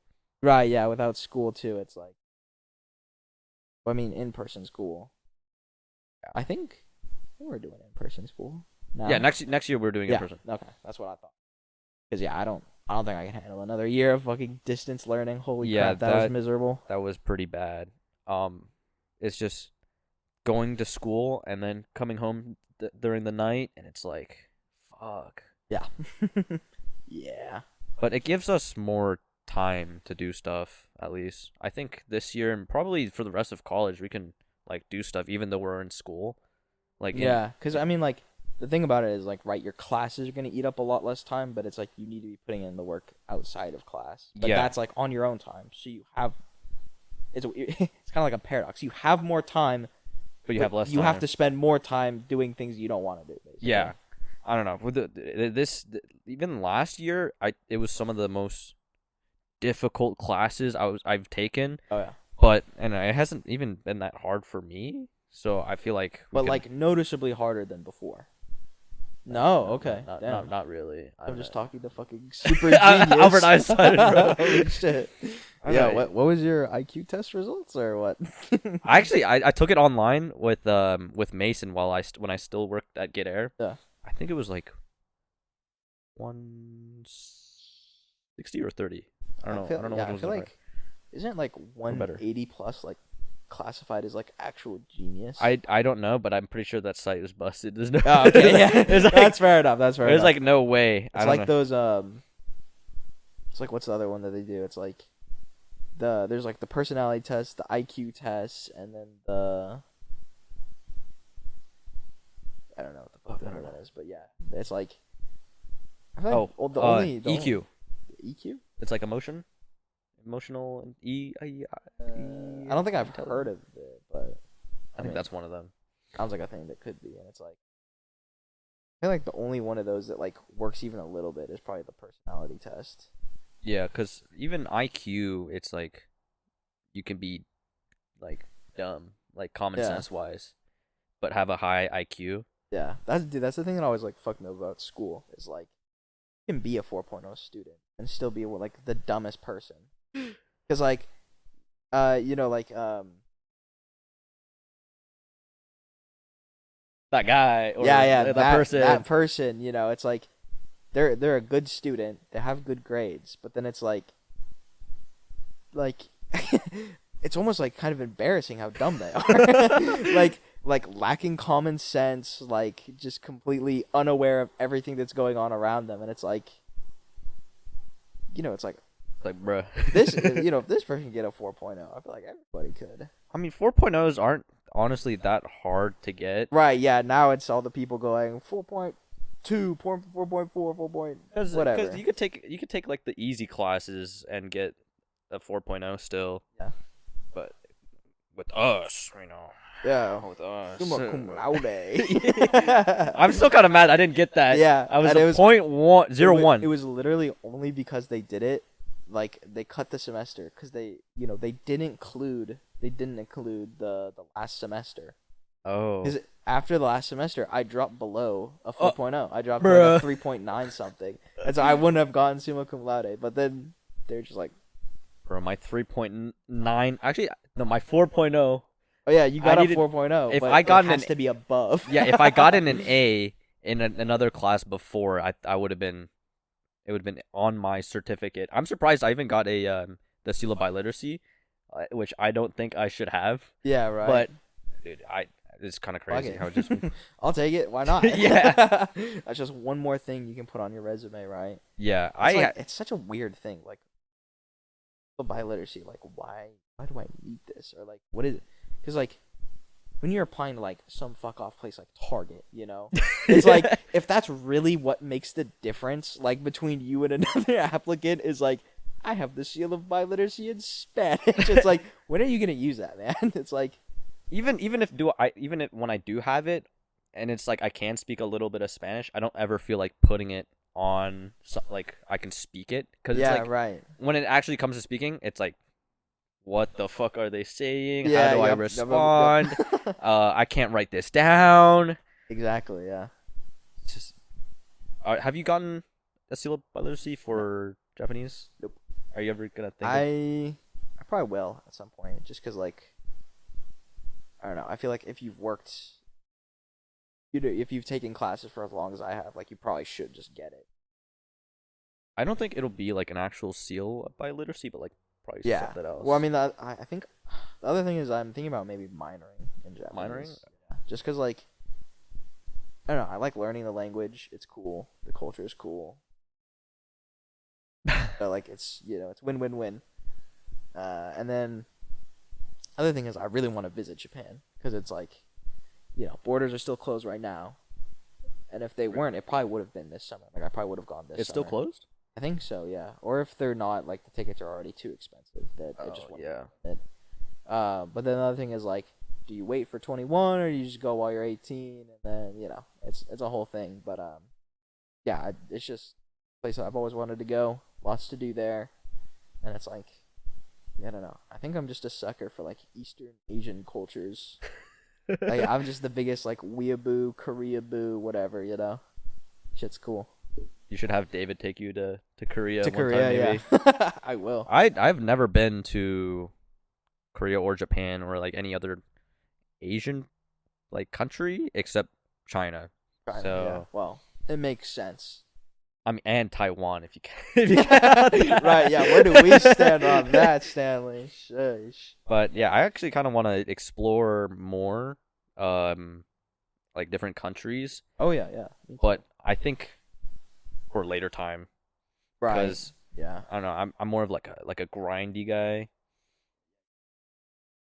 Right. Yeah. Without school too, it's like. I mean, in-person school. Yeah. I think we're doing in-person school now. Yeah, next year we're doing it in person. Okay, that's what I thought. Because yeah, I don't think I can handle another year of fucking distance learning. Holy crap, that was miserable. That was pretty bad. It's just going to school and then coming home during the night, and it's like, fuck. Yeah. Yeah. But it gives us more time to do stuff, at least. I think this year, and probably for the rest of college, we can like do stuff even though we're in school. Like yeah, because I mean, like the thing about it is like, right, your classes are gonna eat up a lot less time, but it's like you need to be putting in the work outside of class. But Yeah. that's like on your own time, so you have. It's kind of like a paradox. You have more time, but you have less. You time. have to spend more time doing things you don't want to do. Basically. Yeah, I don't know. With even last year, it was some of the most difficult classes I've taken. Oh yeah. But it hasn't even been that hard for me. So I feel like. But like noticeably harder than before. No, okay. Not really. I'm just talking to fucking super genius. Albert Einstein, bro. Holy shit. Okay. Yeah, what was your IQ test results or what? I took it online with Mason when I still worked at Get Air. Yeah. I think it was like 160 or 30. I don't know. I don't know. Yeah, what I was feel the like isn't like 180 plus like classified as like actual genius? I don't know, but I'm pretty sure that site was busted. There's no. Oh, okay, yeah. It's like, that's fair enough. That's fair There's enough. like no way. It's like those It's like what's the other one that they do? It's like there's like the personality test, the IQ test, and then I don't know what the fuck the other one is, but yeah, it's like. I feel like the EQ. EQ? It's like emotional and I don't think I've heard of it, but I think that's one of them. Sounds like a thing that could be, and it's like I feel like the only one of those that like works even a little bit is probably the personality test. Yeah, because even IQ, it's like you can be like dumb, like common sense wise, but have a high IQ. Yeah, that's the thing that always like fucked me up about school is like you can be a 4.0 student and still be like the dumbest person, because like that guy or that person. That person, it's like they're a good student, they have good grades, but then it's like it's almost like kind of embarrassing how dumb they are. like lacking common sense, like just completely unaware of everything that's going on around them, and it's like it's like bruh. this if this person can get a 4.0, I feel like everybody could. I mean, 4.0s aren't honestly that hard to get. Right, yeah, now it's all the people going 4.2, 4.4, 4. Whatever. Because you could take like the easy classes and get a 4.0 still. Yeah. But with us, Yeah. With us. Summa cum laude. I'm still kind of mad I didn't get that. Yeah. I was a .01. It was literally only because they did it. Like they cut the semester because they didn't include the last semester. Oh. Because after the last semester, I dropped below a 4.0. I dropped bruh. like a 3.9 something, and so I wouldn't have gotten summa cum laude. But then they're just like, bro, my 3.9. Actually, no, my 4.0. oh yeah, you got a 4.0. If but I got it has to be above. Yeah, if I got an A in another class before, I would have been. It would have been on my certificate. I'm surprised I even got a the seal of biliteracy, which I don't think I should have. Yeah, right. But dude, It's kind of Fuck crazy it. how it just. I'll take it. Why not? Yeah. That's just one more thing you can put on your resume, right? Yeah, It's such a weird thing. Like, the biliteracy. Like, why do I need this? Or like, what is it? Because like, when you're applying to like some fuck off place like Target, it's like if that's really what makes the difference, like between you and another applicant, is like I have the seal of biliteracy in Spanish. It's like, when are you gonna use that, man? It's like even if when I do have it, and it's like I can speak a little bit of Spanish, I don't ever feel like putting it on like I can speak it, because it's like right. when it actually comes to speaking, it's like, what the fuck are they saying? Yeah, How do I yep, respond? yep. I can't write this down. Exactly. Yeah. It's just, have you gotten a seal of biliteracy for Japanese? Nope. Are you ever gonna think? I probably will at some point, just because like I don't know. I feel like if you've worked, if you've taken classes for as long as I have, like you probably should just get it. I don't think it'll be like an actual seal of biliteracy, but like probably something else. Well, I mean, I think the other thing is I'm thinking about maybe minoring in Japanese. Minoring? Yeah. Just because, like, I don't know. I like learning the language. It's cool. The culture is cool. So, like, it's win-win-win. And then other thing is I really want to visit Japan because it's like, borders are still closed right now. And if they weren't, it probably would have been this summer. Like, I probably would have gone this It's summer. still closed? I think so, yeah. Or if they're not, like, the tickets are already too expensive. That it just wouldn't fit. But then another thing is, like, do you wait for 21 or do you just go while you're 18? And then, it's a whole thing. But, yeah, it's just a place I've always wanted to go. Lots to do there. And it's like, I don't know. I think I'm just a sucker for, like, Eastern Asian cultures. Like, I'm just the biggest, like, weeaboo, Koreaboo, whatever, Shit's cool. You should have David take you to Korea To one Korea, time, maybe. yeah. I will. I've never been to Korea or Japan or like any other Asian like country except China. China, So yeah. Well, it makes sense. I mean, and Taiwan if you can. If you can. Right, yeah. Where do we stand on that, Stanley? Shush. But yeah, I actually kind of want to explore more, like different countries. Oh yeah, yeah. But I think for later time, right? Because yeah, I don't know. I'm more of like a grindy guy.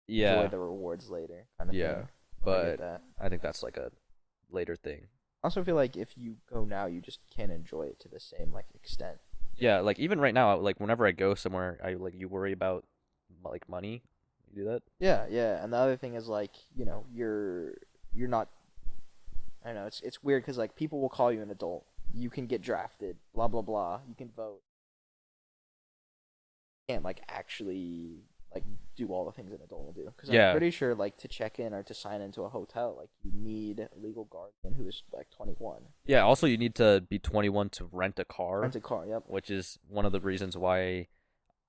Yeah. enjoy the rewards later, kind of thing. But I think that's like a later thing. I also feel like if you go now, you just can't enjoy it to the same like extent. Yeah, like even right now, like whenever I go somewhere, you worry about like money. You do that? Yeah, yeah. And the other thing is like you're not. I don't know. It's weird because like people will call you an adult. You can get drafted. Blah blah blah. You can vote. You can't like actually like do all the things an adult will do. Because I'm pretty sure like to check in or to sign into a hotel, like you need a legal guardian who is like 21. Yeah. Also, you need to be 21 to rent a car. Rent a car. Yep. Which is one of the reasons why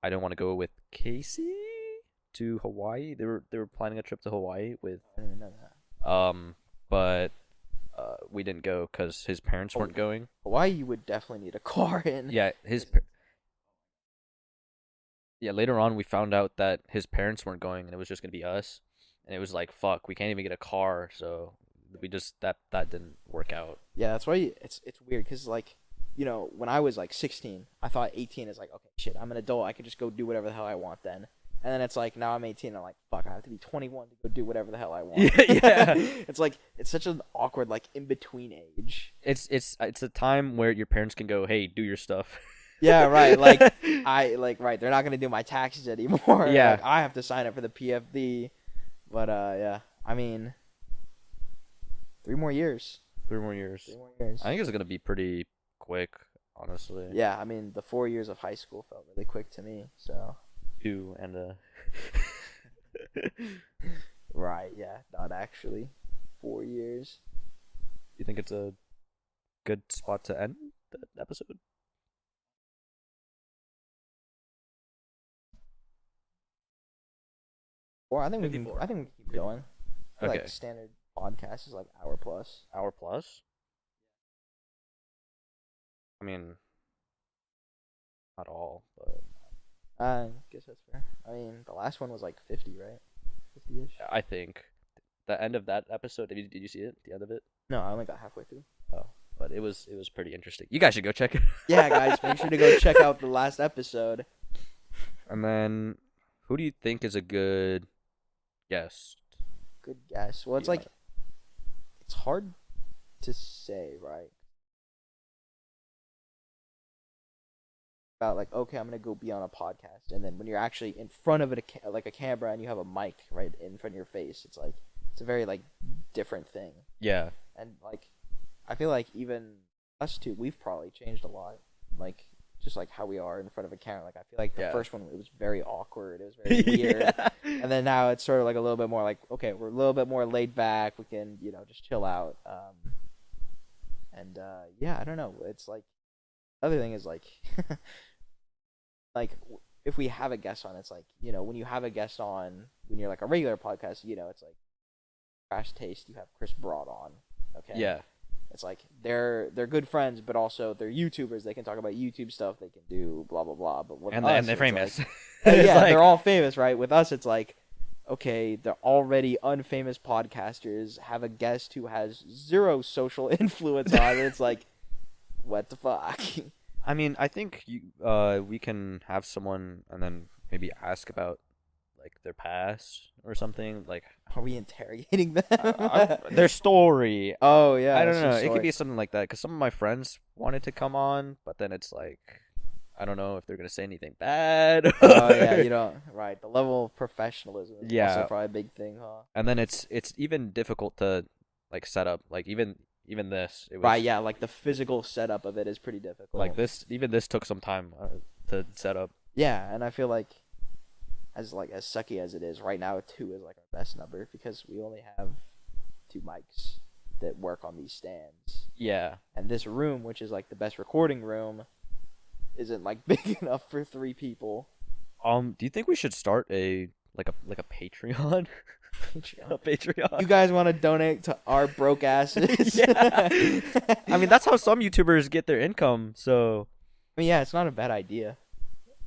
I don't want to go with Casey to Hawaii. They were planning a trip to Hawaii with. I didn't even know that. But we didn't go because his parents weren't going. Hawaii, you would definitely need a car in. Yeah, Yeah, later on we found out that his parents weren't going and it was just gonna be us, and it was like, fuck, we can't even get a car, so we just that didn't work out. Yeah, that's why it's weird because like, when I was like 16, I thought 18 is like, okay, shit, I'm an adult, I could just go do whatever the hell I want then. And then it's like now I'm 18, I'm like, fuck, I have to be 21 to go do whatever the hell I want. Yeah. It's like it's such an awkward like in between age. It's a time where your parents can go, hey, do your stuff. Yeah, right. Like right. They're not gonna do my taxes anymore. Yeah, like, I have to sign up for the PFD. But yeah, I mean, 3 more years. 3 more years. 3 more years. I think it's gonna be pretty quick, honestly. Yeah, I mean, the 4 years of high school felt really quick to me. So. 2 and Right. Yeah. Not actually. 4 years. You think it's a good spot to end the episode? Or I think we can keep going. Okay. Like standard podcast is like hour plus. Hour plus? I mean, not all, but I guess that's fair. I mean, the last one was like 50, right? 50-ish. I think the end of that episode. Did you see it? The end of it? No, I only got halfway through. Oh, but it was pretty interesting. You guys should go check it. Yeah, guys, make sure to go check out the last episode. And then, who do you think is a good guest? Good guess. Well, it's Yeah. like, it's hard to say, right? About like, okay, I'm gonna go be on a podcast, and then when you're actually in front of it, like a camera, and you have a mic right in front of your face, it's like it's a very like different thing. Yeah. And like, I feel like even us two, we've probably changed a lot. Like, just like how we are in front of a camera. Like, I feel like the first one, it was very awkward. It was very weird. Yeah. And then now it's sort of like a little bit more like, okay, we're a little bit more laid back. We can, just chill out. Yeah, I don't know. It's like, the other thing is like, like if we have a guest on, it's like, when you have a guest on, when you're like a regular podcast, it's like Crash Taste, you have Chris Broad on. Okay. Yeah. It's like they're good friends, but also they're YouTubers. They can talk about YouTube stuff. They can do blah blah blah. But with us, And they're it's famous. Like, It's yeah, like- they're all famous, right? With us, it's like, okay, they're already unfamous podcasters. Have a guest who has zero social influence on it. It's like, what the fuck? I mean, I think we can have someone and then maybe ask about like their past or something. Like, Are we interrogating them? their story. Oh yeah, I don't that's know. their It could story. be something like that because some of my friends wanted to come on, but then it's like, I don't know if they're gonna say anything bad. Oh yeah, right. The level of professionalism is Yeah. also probably a big thing, huh? And then it's even difficult to like set up. Like even this. It was, Right, yeah, like the physical setup of it is pretty difficult. Like this took some time to set up. Yeah, and I feel like as sucky as it is, right now 2 is like our best number because we only have 2 mics that work on these stands. Yeah. And this room, which is like the best recording room, isn't like big enough for 3 people. Do you think we should start a Patreon? A Patreon. You guys want to donate to our broke asses? Yeah. I mean, that's how some YouTubers get their income. So I mean, yeah, it's not a bad idea.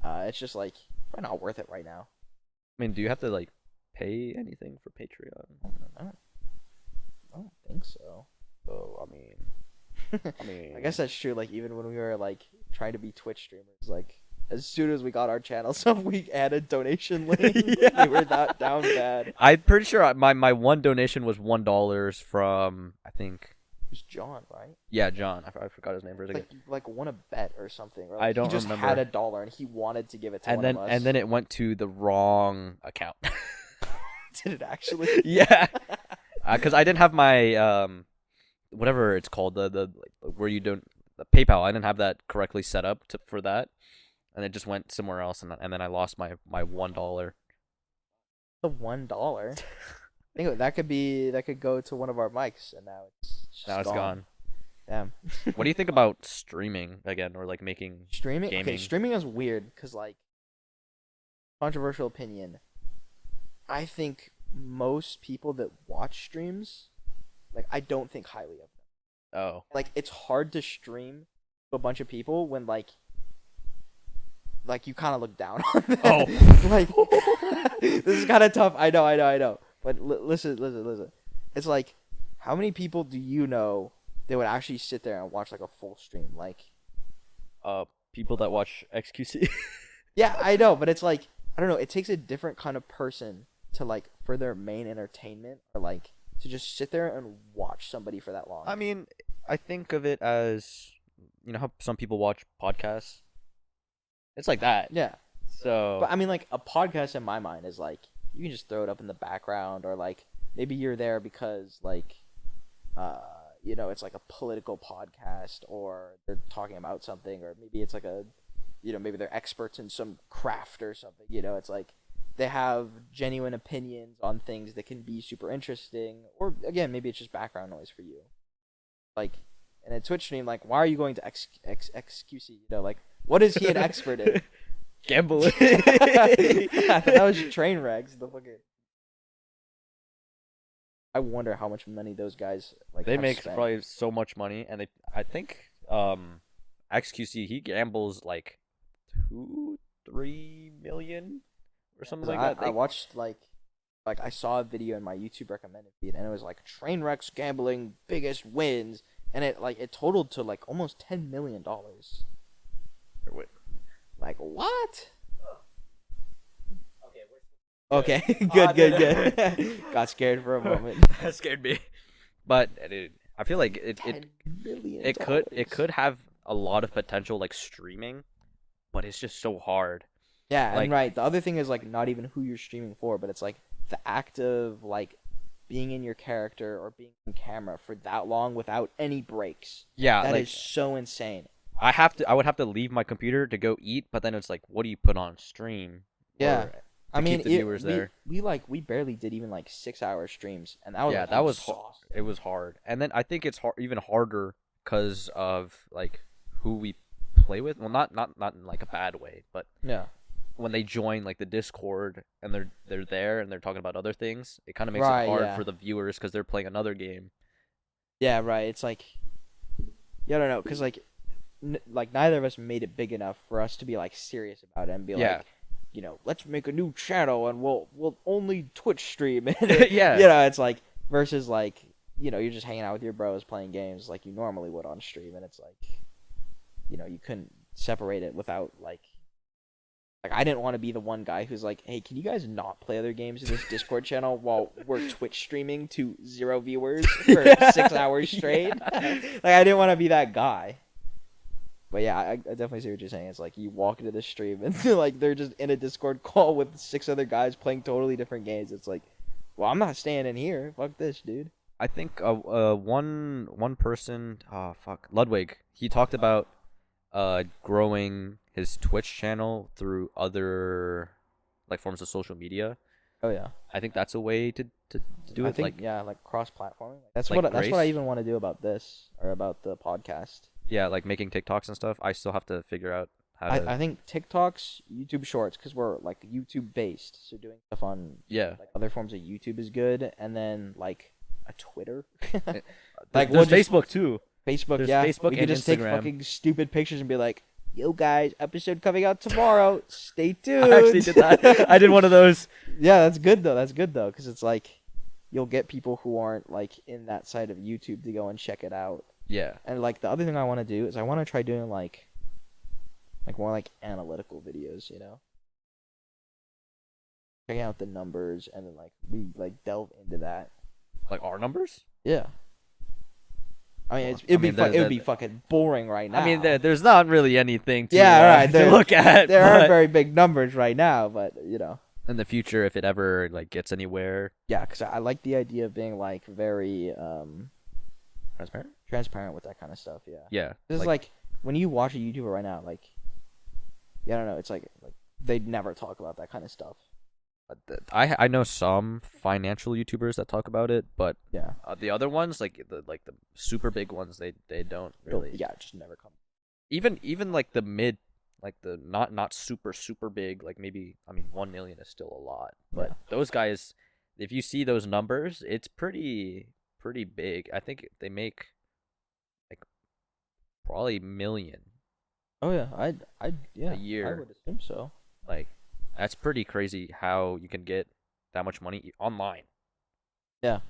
It's just like probably not worth it right now. I mean, do you have to like pay anything for Patreon? I don't think so. Oh, I mean, I guess that's true. Like even when we were like trying to be Twitch streamers, like as soon as we got our channel, some we added donation link. Yeah. They were that down bad. I'm pretty sure my one donation was $1 from I think It was John, right? yeah John. I forgot his name for a second. Like won a bet or something. Or, I like, don't he just remember. had $1 and he wanted to give it to And one then of us. and then it went to the wrong account. Did it actually? Yeah, because I didn't have my whatever it's called the where you don't the PayPal. I didn't have that correctly set up for that, and it just went somewhere else, and then I lost my $1. The $1. I think that could go to one of our mics, and now it's just Now it's gone. Damn. What do you think about streaming again, or like making Streaming? Okay, gaming? streaming is weird because, like, controversial opinion. I think most people that watch streams, like, I don't think highly of them. Oh, Like, it's hard to stream to a bunch of people when, like you kind of look down on them. Oh. Like, this is kind of tough. I know. But listen. It's like, how many people do you know that would actually sit there and watch, like, a full stream? Like, people that watch XQC. yeah, I know, but it's like, I don't know, it takes a different kind of person to, like, for their main entertainment, or, like, to just sit there and watch somebody for that long. I mean, I think of it as, you know how some people watch podcasts? It's like that. Yeah. So But, I mean, like, a podcast in my mind is, like, you can just throw it up in the background, or, like, maybe you're there because, like, it's like a political podcast, or they're talking about something, or maybe it's like maybe they're experts in some craft or something. It's like they have genuine opinions on things that can be super interesting, or again, maybe it's just background noise for you. Like in a Twitch stream, like, why are you going to XQC? Like, what is he an expert in? gambling. I thought that was train wrecks. The fucking. I wonder how much money those guys They have make spent. probably so much money, and I think XQC he gambles like 2-3 million or something like that. I watched like like I saw a video in my YouTube recommended feed, and it was like train wrecks gambling biggest wins, and it totaled to like almost $10 million. Like what? Okay, good. Got scared for a moment. That scared me. But I feel like it could have a lot of potential like streaming, but it's just so hard. Yeah, like, and right. The other thing is like not even who you're streaming for, but it's like the act of like being in your character or being on camera for that long without any breaks. Yeah, that like, is so insane. I would have to leave my computer to go eat, but then it's like, what do you put on stream? Yeah. I mean, keep the viewers there. We barely did even like 6-hour streams, and that was that was it was hard. And then I think it's even harder because of like who we play with. Well, not in like a bad way, but yeah, when they join like the Discord and they're there and they're talking about other things, it kind of makes right, it hard for the viewers because they're playing another game. Yeah, right. It's like, yeah, I don't know, because like neither of us made it big enough for us to be like serious about it and be like, you know, let's make a new channel and we'll only Twitch stream. Yeah. You know, it's like versus like, you know, you're just hanging out with your bros playing games like you normally would on stream, and it's like, you know, you couldn't separate it without like I didn't want to be the one guy who's like, hey, can you guys not play other games in this Discord channel while we're Twitch streaming to 0 viewers for 6 hours straight? Like I didn't want to be that guy. But yeah, I definitely see what you're saying. It's like you walk into the stream and like they're just in a Discord call with 6 other guys playing totally different games. It's like, well, I'm not staying in here. Fuck this, dude. I think one person, Ludwig, he talked about growing his Twitch channel through other like forms of social media. Oh yeah. I think that's a way to do it. I think, like yeah, like cross-platforming. That's like what Grace. I even want to do about this or about the podcast. Yeah, like making TikToks and stuff. I still have to figure out how to. I think TikToks, YouTube Shorts, because we're like YouTube based, so doing stuff on like other forms of YouTube is good, and then like a Twitter. Like there's Facebook too. Facebook, there's yeah. Facebook we and could just Instagram. take fucking stupid pictures and be like, "Yo guys, episode coming out tomorrow. Stay tuned." I actually did that. I did one of those. Yeah, that's good though. Because it's like you'll get people who aren't like in that side of YouTube to go and check it out. Yeah. And like the other thing I want to do is I want to try doing like more like analytical videos, you know, checking out the numbers and then like we like delve into that. Like our numbers? Yeah. I mean, it would be fucking boring right now. I mean, there's not really anything to, to look at. There aren't very big numbers right now, but you know, in the future, if it ever like gets anywhere. Yeah, because I like the idea of being like very transparent with that kind of stuff. Yeah. Yeah. This is like when you watch a YouTuber right now, like, yeah, I don't know, it's like they'd never talk about that kind of stuff. I know some financial YouTubers that talk about it, but yeah, the other ones like the super big ones they don't really. Yeah, just never come. Even like the mid, like the not super big, like maybe 1 million is still a lot, but those guys, if you see those numbers, it's pretty big. I think they make like probably $1 million. Oh yeah, a year. I would assume so. Like that's pretty crazy how you can get that much money online. Yeah.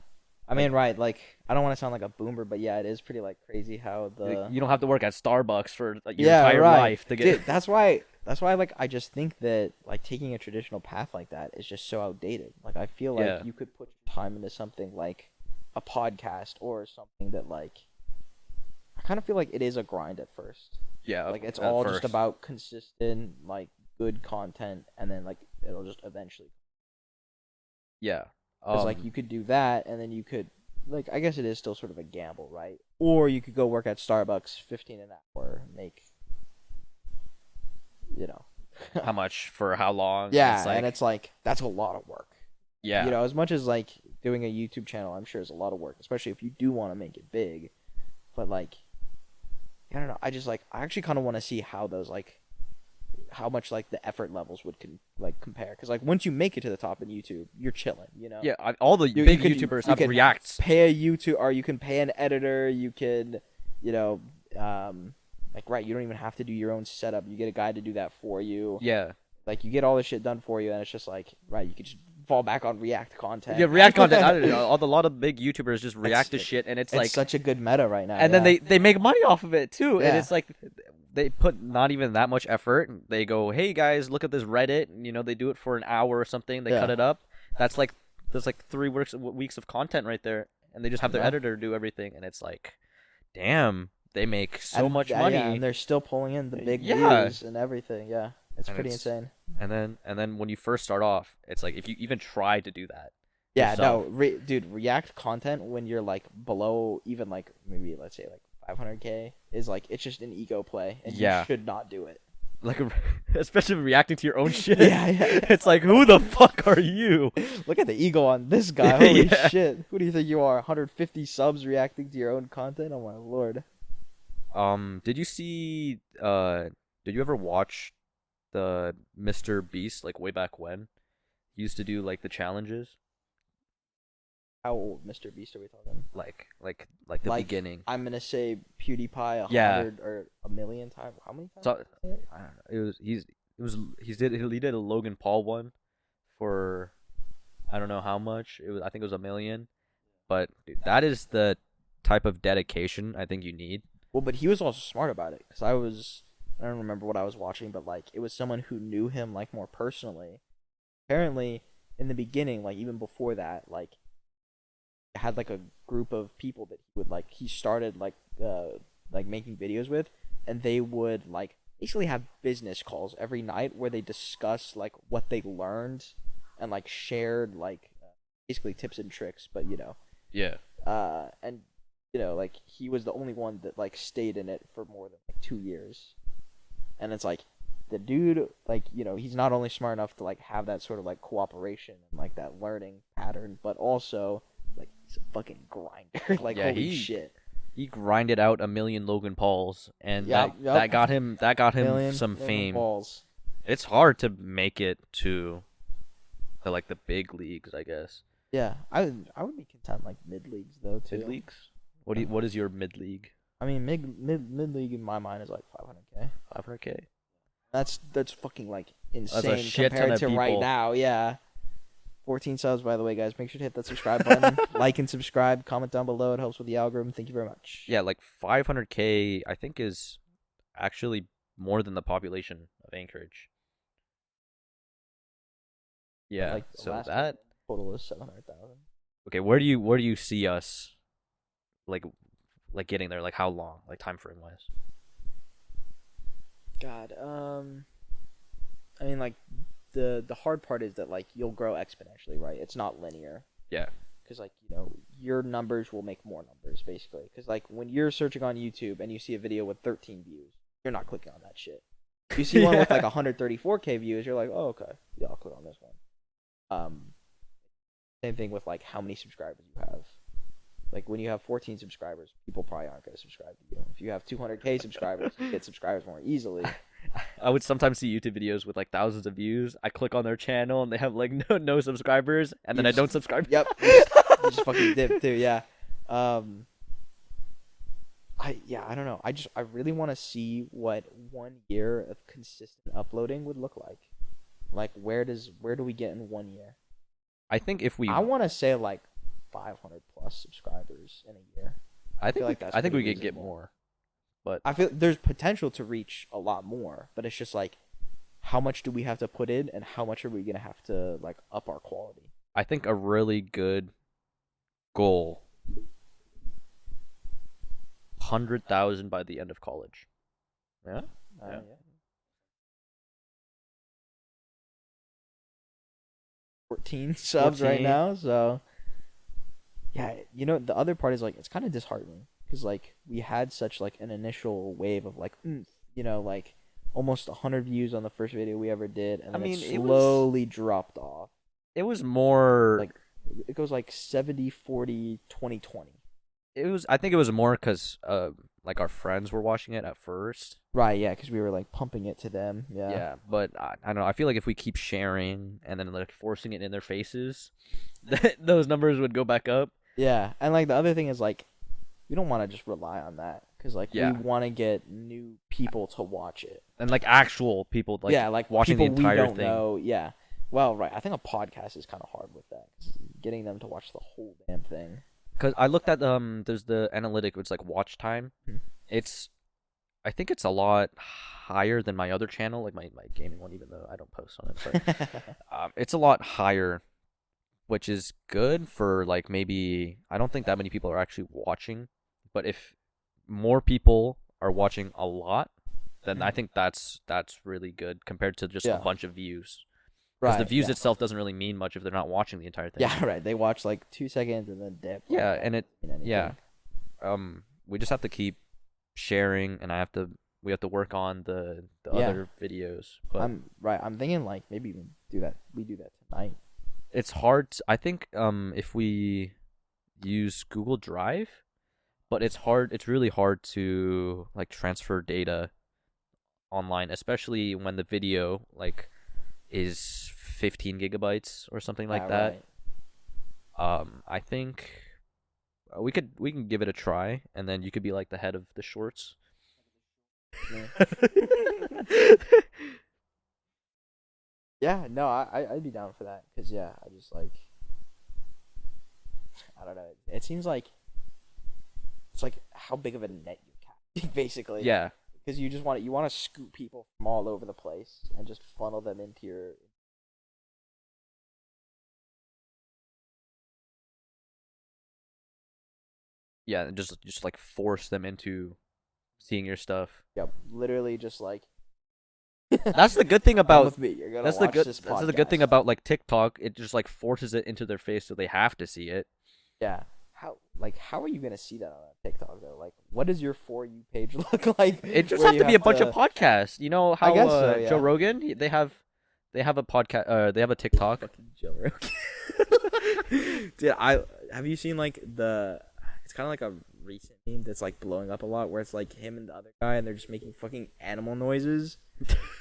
I mean, right, like, I don't want to sound like a boomer, but yeah, it is pretty, like, crazy how you don't have to work at Starbucks for your entire life to get... Dude, that's why, like, I just think that, like, taking a traditional path like that is just so outdated. Like, I feel like you could put time into something like a podcast or something that, like, I kind of feel like it is a grind at first. Yeah, like, it's all just about consistent, like, good content, and then, like, it'll just eventually... Yeah. Because, like, you could do that, and then you could, like, I guess it is still sort of a gamble, right? Or you could go work at Starbucks 15 an hour, make, you know. How much for how long? Yeah, and it's like, that's a lot of work. Yeah. You know, as much as, like, doing a YouTube channel, I'm sure is a lot of work, especially if you do want to make it big. But, like, I don't know, I actually kind of want to see how those, like, how much like the effort levels would compare, because like once you make it to the top in YouTube, you're chilling, you know. Yeah, all the big YouTubers have reacts. Pay a YouTube, or you can pay an editor. You can, you know, like you don't even have to do your own setup. You get a guy to do that for you. Yeah, like you get all this shit done for you, and it's just like you could just fall back on React content. Yeah, React content. I don't know. A lot of big YouTubers just react to shit, and it's like such a good meta right now. and then they make money off of it too, and Yeah. it's like they put not even that much effort. They go, hey guys, look at this Reddit, and they do it for an hour or something. They cut it up. That's like 3 weeks of content right there, and they just have their editor do everything, and it's like, damn, they make so much money, and they're still pulling in the big views and everything. Yeah, it's pretty insane. And then when you first start off, it's like if you even try to do that. Yeah, yourself, dude, React content when you're like below even like maybe let's say like 500K is like it's just an ego play, and you should not do it. Like especially reacting to your own shit. Yeah. It's like, who the fuck are you? Look at the ego on this guy. Holy shit! Who do you think you are? 150 subs reacting to your own content? Oh my lord. Did you see? Did you ever watch the Mr. Beast like way back when? He used to do like the challenges. How old Mr. Beast are we talking? Like the beginning. I'm gonna say PewDiePie 100 or a million times. How many times? So, I don't know. He did a Logan Paul one for I don't know how much. I think it was 1 million. But dude, that is the type of dedication I think you need. Well, but he was also smart about it because I don't remember what I was watching, but like it was someone who knew him like more personally. Apparently, in the beginning, like even before that, like had like a group of people that he started like making videos with, and they would like basically have business calls every night where they discuss like what they learned and like shared like basically tips and tricks, but Yeah. And like he was the only one that like stayed in it for more than like 2 years, and it's like the dude like he's not only smart enough to like have that sort of like cooperation and like that learning pattern, but also like he's a fucking grinder. Like holy shit, he grinded out 1 million Logan Pauls, and Yep. that got him some Logan fame. Pauls. It's hard to make it to the big leagues, I guess. Yeah, I would be content like mid leagues though too. Mid leagues? What is your mid league? I mean mid league in my mind is like 500K. 500K. That's fucking like insane That's a shit ton compared of to right people. now. Yeah. 14 subs, by the way, guys. Make sure to hit that subscribe button. Like and subscribe. Comment down below. It helps with the algorithm. Thank you very much. Yeah, like 500K, I think is actually more than the population of Anchorage. Yeah, Like the so last that total is 700,000. okay. Where do you see us, like getting there? Like how long? Like time frame wise? God, I mean, like the hard part is that like you'll grow exponentially, right? It's not linear. Yeah. Because like your numbers will make more numbers basically. Because like when you're searching on YouTube and you see a video with 13 views, you're not clicking on that shit. You see one with like 134K views, you're like, oh okay, yeah, I'll click on this one. Same thing with like how many subscribers you have. Like when you have 14 subscribers, people probably aren't going to subscribe to you. If you have 200K subscribers, you get subscribers more easily. I would sometimes see YouTube videos with like thousands of views. I click on their channel and they have like no subscribers, and then I don't subscribe. Yep, you just fucking dip too. Yeah. I don't know. I really want to see what 1 year of consistent uploading would look like. Like where do we get in 1 year? I think if we, I want to say like 500 plus subscribers in a year. I think that's we pretty could get reasonable. more, but I feel there's potential to reach a lot more, but it's just like how much do we have to put in and how much are we gonna have to like up our quality? I think a really good goal, 100,000 by the end of college. Yeah. Yeah. 14 subs right 14. now, so yeah, the other part is like it's kind of disheartening because like we had such like an initial wave of like like almost 100 views on the first video we ever did, and then it slowly dropped off. It was more like it goes like 70 40 20 20. I think it was more because like our friends were watching it at first. Right, yeah, because we were like pumping it to them. Yeah, but I don't know. I feel like if we keep sharing and then like forcing it in their faces, those numbers would go back up. Yeah, and like the other thing is like we don't want to just rely on that because like Yeah. we want to get new people to watch it. And like actual people, like yeah, like watching the people entire we don't thing. know. Yeah, Well, right. I think a podcast is kind of hard with that. 'Cause getting them to watch the whole damn thing. Because I looked at there's the analytic, it's like watch time. Hmm. It's I think it's a lot higher than my other channel, like my gaming one, even though I don't post on it. But it's a lot higher, which is good for like maybe I don't think that many people are actually watching, but if more people are watching a lot, then I think that's really good compared to just a Yeah. bunch of views. Because the Right. views Yeah. itself doesn't really mean much if they're not watching the entire thing. Yeah. Right. They watch like 2 seconds and then dip. Like, Yeah, that and it doesn't mean anything. yeah. We just have to keep sharing, and we have to work on the Yeah. other videos. But I'm thinking like maybe even do that. We do that tonight. it's hard. I think if we use Google Drive, but it's hard. It's really hard to like transfer data online, especially when the video like is 15 gigabytes or something like that. Right. I think we can give it a try, and then you could be like the head of the shorts. Yeah, no, I'd be down for that because yeah, I just like I don't know. It seems like it's like how big of a net you catch basically. Yeah. Because you just want to scoop people from all over the place and just funnel them into your. Yeah, and just like force them into seeing your stuff. Yep, literally just like. That's the good thing Come about with me. You're gonna that's the watch good this that's the good thing podcast. about like TikTok. It just like forces it into their face so they have to see it. Yeah. How are you gonna see that on TikTok though? Like, what does your For You page look like? It just where have you to be a bunch of podcasts. You know how guess so, yeah. Joe Rogan they have a podcast. They have a TikTok. Fucking Joe Rogan. Dude, have you seen like it's kind of like a recent meme that's like blowing up a lot where it's like him and the other guy and they're just making fucking animal noises.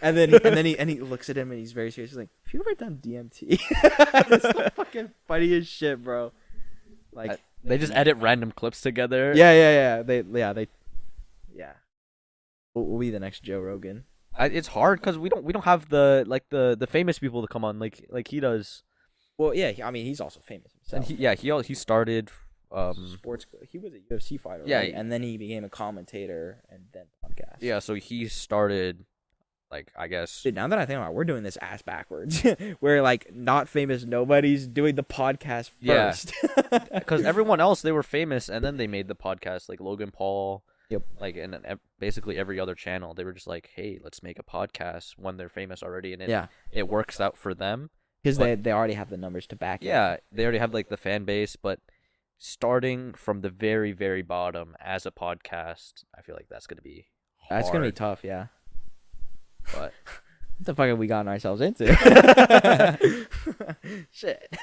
And then he looks at him and he's very serious. He's like, "Have you ever done DMT?" It's the fucking funniest shit, bro. Like They just edit random clips together. yeah. They. We'll be the next Joe Rogan. It's hard because we don't have the famous people to come on like he does. Well, yeah. I mean, he's also famous himself. And he started Sports. He was a UFC fighter. Yeah, right? And then he became a commentator and then podcast. yeah, so he started like I guess Dude, now that I think about it, we're doing this ass backwards. We're like not famous nobodies doing the podcast Yeah. first. because everyone else they were famous and then they made the podcast like Logan Paul. Yep. Like and basically every other channel they were just like, hey, let's make a podcast when they're famous already, and Yeah, it works out for them. because But- they already have the numbers to back it. Yeah, they already have like the fan base, but starting from the very very bottom as a podcast, I feel like that's gonna be hard. That's gonna be tough. Yeah. But What the fuck have we gotten ourselves into? Shit.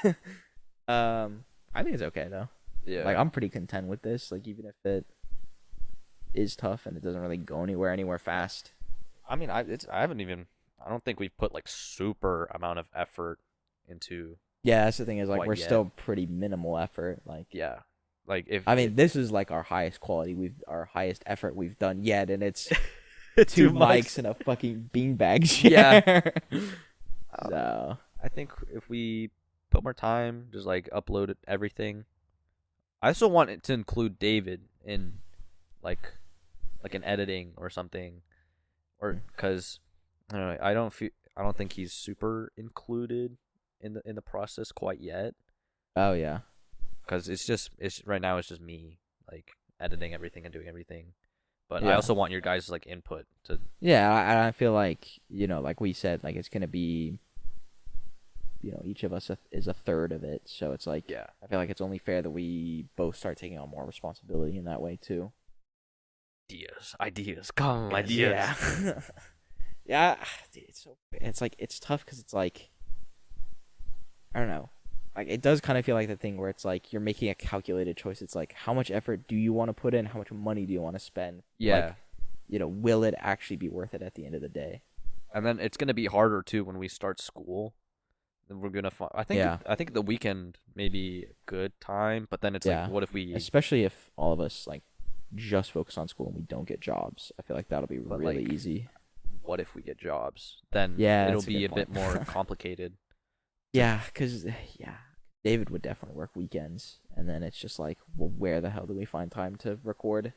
I think it's okay though. yeah, Like I'm pretty content with this. Like even if it is tough and it doesn't really go anywhere fast. I mean, I don't think we've put like super amount of effort into Yeah, that's the thing is like Quite we're yet. still pretty minimal effort. Like yeah, like if I mean, this is like our highest quality our highest effort we've done yet, and it's it's two mics and a fucking beanbag Yeah. chair. So I think if we put more time, just like upload everything. I also want it to include David in like an editing or something, or because I don't know, I don't think he's super included in the process quite yet. oh yeah, Because it's right now it's just me like editing everything and doing everything, but I Yeah. also want your guys like input to yeah. I feel like like we said, like it's gonna be, each of us is a third of it. So it's like yeah. I feel like it's only fair that we both start taking on more responsibility in that way too. Ideas, come ideas. Yeah. Yeah, dude, it's tough because it's like I don't know, like it does kind of feel like the thing where it's like you're making a calculated choice. It's like how much effort do you want to put in, how much money do you want to spend? Yeah. Like, will it actually be worth it at the end of the day? And then it's gonna be harder too when we start school. Then we're gonna find. I think the weekend may be a good time, but then it's Yeah. like, what if we? Especially if all of us like just focus on school and we don't get jobs. I feel like that'll be But, really like, easy. What if we get jobs? Then Yeah, it'll that's a be good a bit point. more complicated. Yeah, because David would definitely work weekends, and then it's just like, well, where the hell do we find time to record?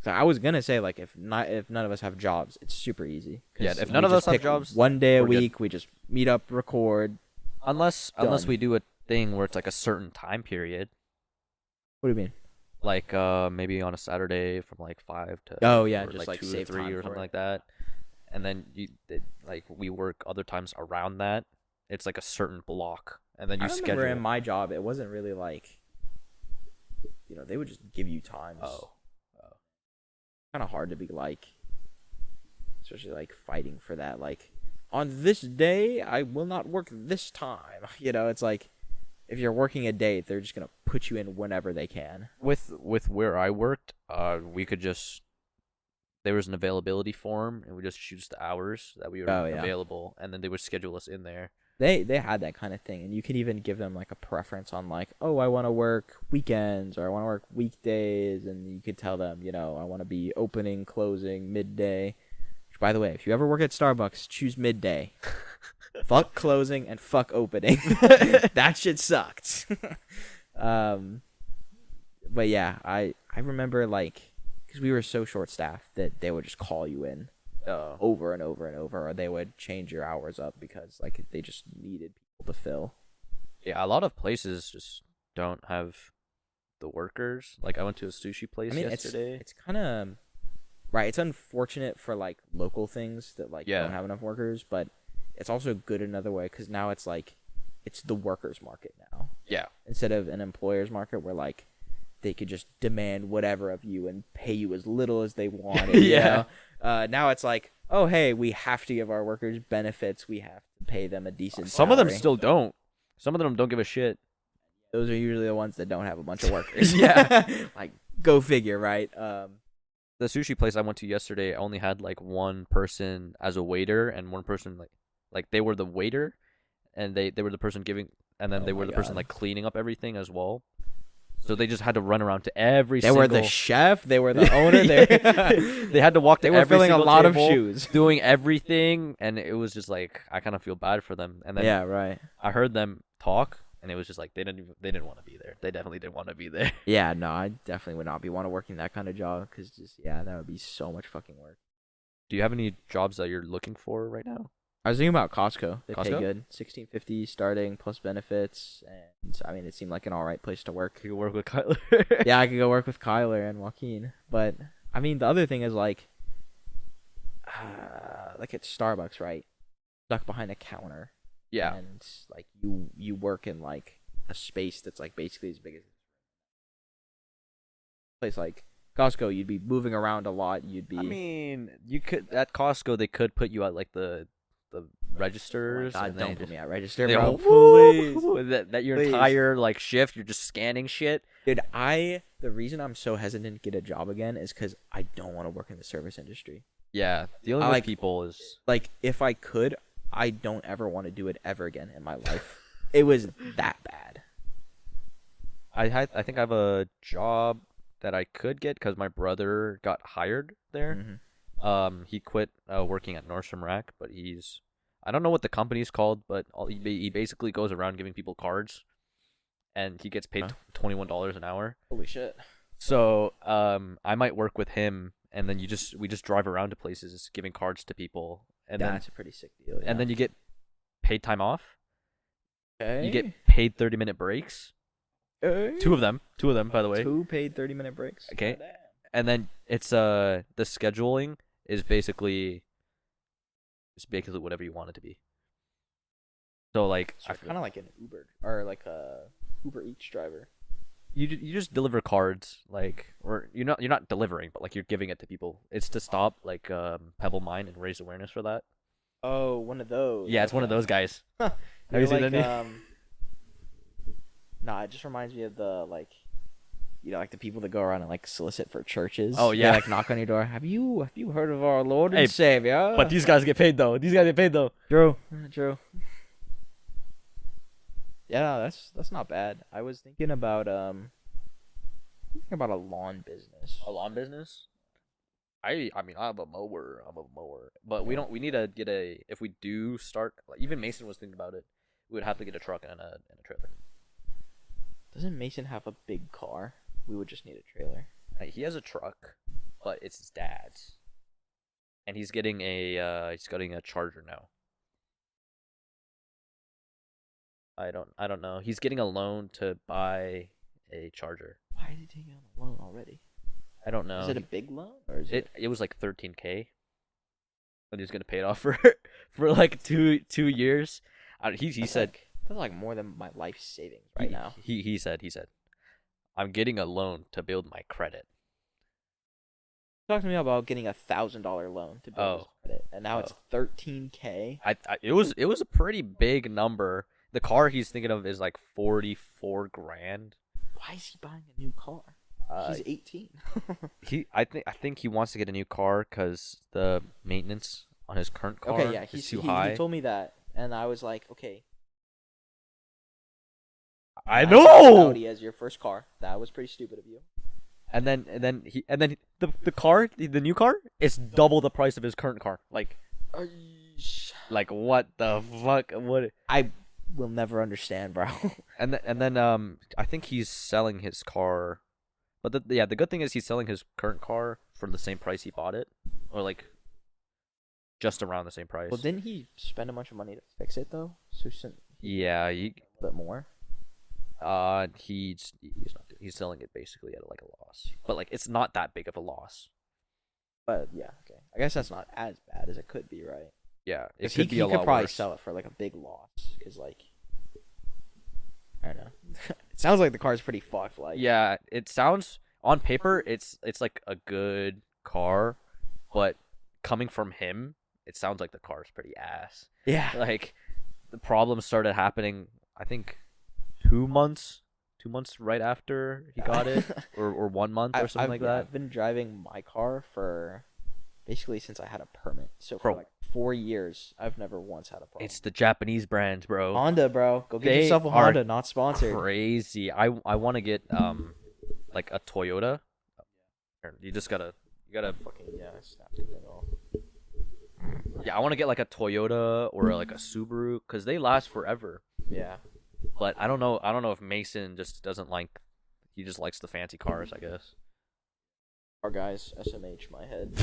So I was gonna say, like, if none of us have jobs, it's super easy. Yeah, 'Cause if we none of just us have pick jobs, one day a we're good. week, we just meet up, record. Unless Done. we do a thing where it's like a certain time period, What do you mean? like maybe on a Saturday from like 5 to Oh yeah, or just like like 2 to save 3 time or for something it. like that, and then like we work other times around that. It's like a certain block, and then I you remember schedule. in my job, it wasn't really like, they would just give you times. Oh, Kind of hard to be like, especially like fighting for that. Like, on this day, I will not work this time. It's like, if you're working a day, they're just gonna put you in whenever they can. with where I worked, we could just there was an availability form, and we just choose the hours that we were Oh yeah. available, and then they would schedule us in there. They had that kind of thing, and you could even give them like a preference on like, oh, I want to work weekends or I want to work weekdays, and you could tell them, I want to be opening, closing, midday. Which, by the way, if you ever work at Starbucks, choose midday. Fuck closing and fuck opening. That shit sucked. um, but yeah, I remember like, because we were so short staffed that they would just call you in over and over and over, or they would change your hours up because like they just needed people to fill. Yeah, a lot of places just don't have the workers. Like I went to a sushi place yesterday. It's kind of right. It's unfortunate for like local things that like don't have enough workers, but it's also good another way because now it's like it's the workers' market now. Yeah. Instead of an employer's market where like they could just demand whatever of you and pay you as little as they wanted. Yeah. Now it's like, oh hey, we have to give our workers benefits. We have to pay them a decent. Some of them salary. still don't. Some of them don't give a shit. Those are usually the ones that don't have a bunch of workers. Yeah. Like, go figure, right? The sushi place I went to yesterday only had like one person as a waiter and one person like they were the waiter and they were the person giving and then they were the person like cleaning up everything as well. So they just had to run around to every They were the chef. They were the owner. They had to walk to They were every filling a single lot of table, shoes. doing everything, and it was just like I kind of feel bad for them. And then Yeah, right. I heard them talk, and it was just like they didn't want to be there. They definitely didn't want to be there. Yeah, no, I definitely would not be want to working that kind of job because that would be so much fucking work. Do you have any jobs that you're looking for right now? I was thinking about Costco. They pay Costco? good, $16.50 starting plus benefits, and I mean, it seemed like an all right place to work. You work with Kyler. Yeah, I could go work with Kyler and Joaquin, but I mean, the other thing is like at Starbucks, right? Stuck behind a counter. Yeah. And like you work in like a space that's like basically as big as a place like Costco. You'd be moving around a lot. You'd be. I mean, you could at Costco. They could put you at like the registers. God, and don't they put just, me at register, they bro. go, that your Please. entire like shift, you're just scanning shit. Dude, the reason I'm so hesitant to get a job again is because I don't want to work in the service industry. Yeah, dealing with people is like, if I could, I don't ever want to do it ever again in my life. It was that bad. I think I have a job that I could get because my brother got hired there. Mm-hmm. He quit working at Nordstrom Rack, but I don't know what the company's called, but he basically goes around giving people cards, and he gets paid $21 an hour. Holy shit. So I might work with him, and then we just drive around to places giving cards to people, and that's a pretty sick deal. Yeah. And then you get paid time off. Okay. You get paid 30-minute breaks. Okay. Two of them, by the way. 2 paid 30-minute breaks. Okay. And then it's the scheduling is basically whatever you want it to be. So like kind of like an Uber or like a Uber Eats driver. You just deliver cards, like, or you're not delivering, but like you're giving it to people. It's to stop like Pebble Mine and raise awareness for that. Oh, one of those. Yeah, it's one of those guys. Have you seen any? Nah, it just reminds me of the like the people that go around and like solicit for churches. Oh yeah, they, like knock on your door. Have you heard of our Lord and Hey, Savior? But these guys get paid though. True. Yeah, no, that's not bad. I was thinking about a lawn business. A lawn business? I mean I have a mower. But we need to get if we do start, like, even Mason was thinking about it. We would have to get a truck and a trailer. Doesn't Mason have a big car? We would just need a trailer. He has a truck, but it's his dad's, and he's getting a Charger now. I don't know. He's getting a loan to buy a Charger. Why is he taking out a loan already? I don't know. Is it a big loan or is it was like $13K, and he's gonna pay it off for like 2 years. He said that's like more than my life savings right now. He said I'm getting a loan to build my credit. Talk to me about getting $1,000 loan to build his credit, and now it's $13K. It was a pretty big number. The car he's thinking of is like 44 grand. Why is he buying a new car? He's 18. I think he wants to get a new car because the maintenance on his current car is too high. He told me that, and I was like, okay. I know. Audi as your first car. That was pretty stupid of you. And then the car, the new car, is double the price of his current car. Like what the fuck? What? I will never understand, bro. and then I think he's selling his car, but the good thing is he's selling his current car for the same price he bought it, or like just around the same price. Well, didn't he spend a bunch of money to fix it though? So yeah, a bit more. He's selling it basically at like a loss, but like it's not that big of a loss. But yeah, okay. I guess that's not as bad as it could be, right? Yeah, it could be a lot worse. He could probably sell it for like a big loss, because like I don't know. It sounds like the car's pretty fucked. Like yeah, it sounds on paper it's like a good car, but coming from him, it sounds like the car's pretty ass. Yeah, like the problems started happening. I think 2 months right after he got it, or 1 month or something like that. I've been driving my car for basically since I had a permit. So for like 4 years, I've never once had a problem. It's the Japanese brands, bro. Honda, bro. Go get yourself a Honda, not sponsored. Crazy. I want to get like a Toyota. You gotta fucking snap the thing off. Yeah, I want to get like a Toyota or like a Subaru because they last forever. Yeah. But I don't know if Mason just doesn't like. He just likes the fancy cars, I guess. Our guys, SMH my head.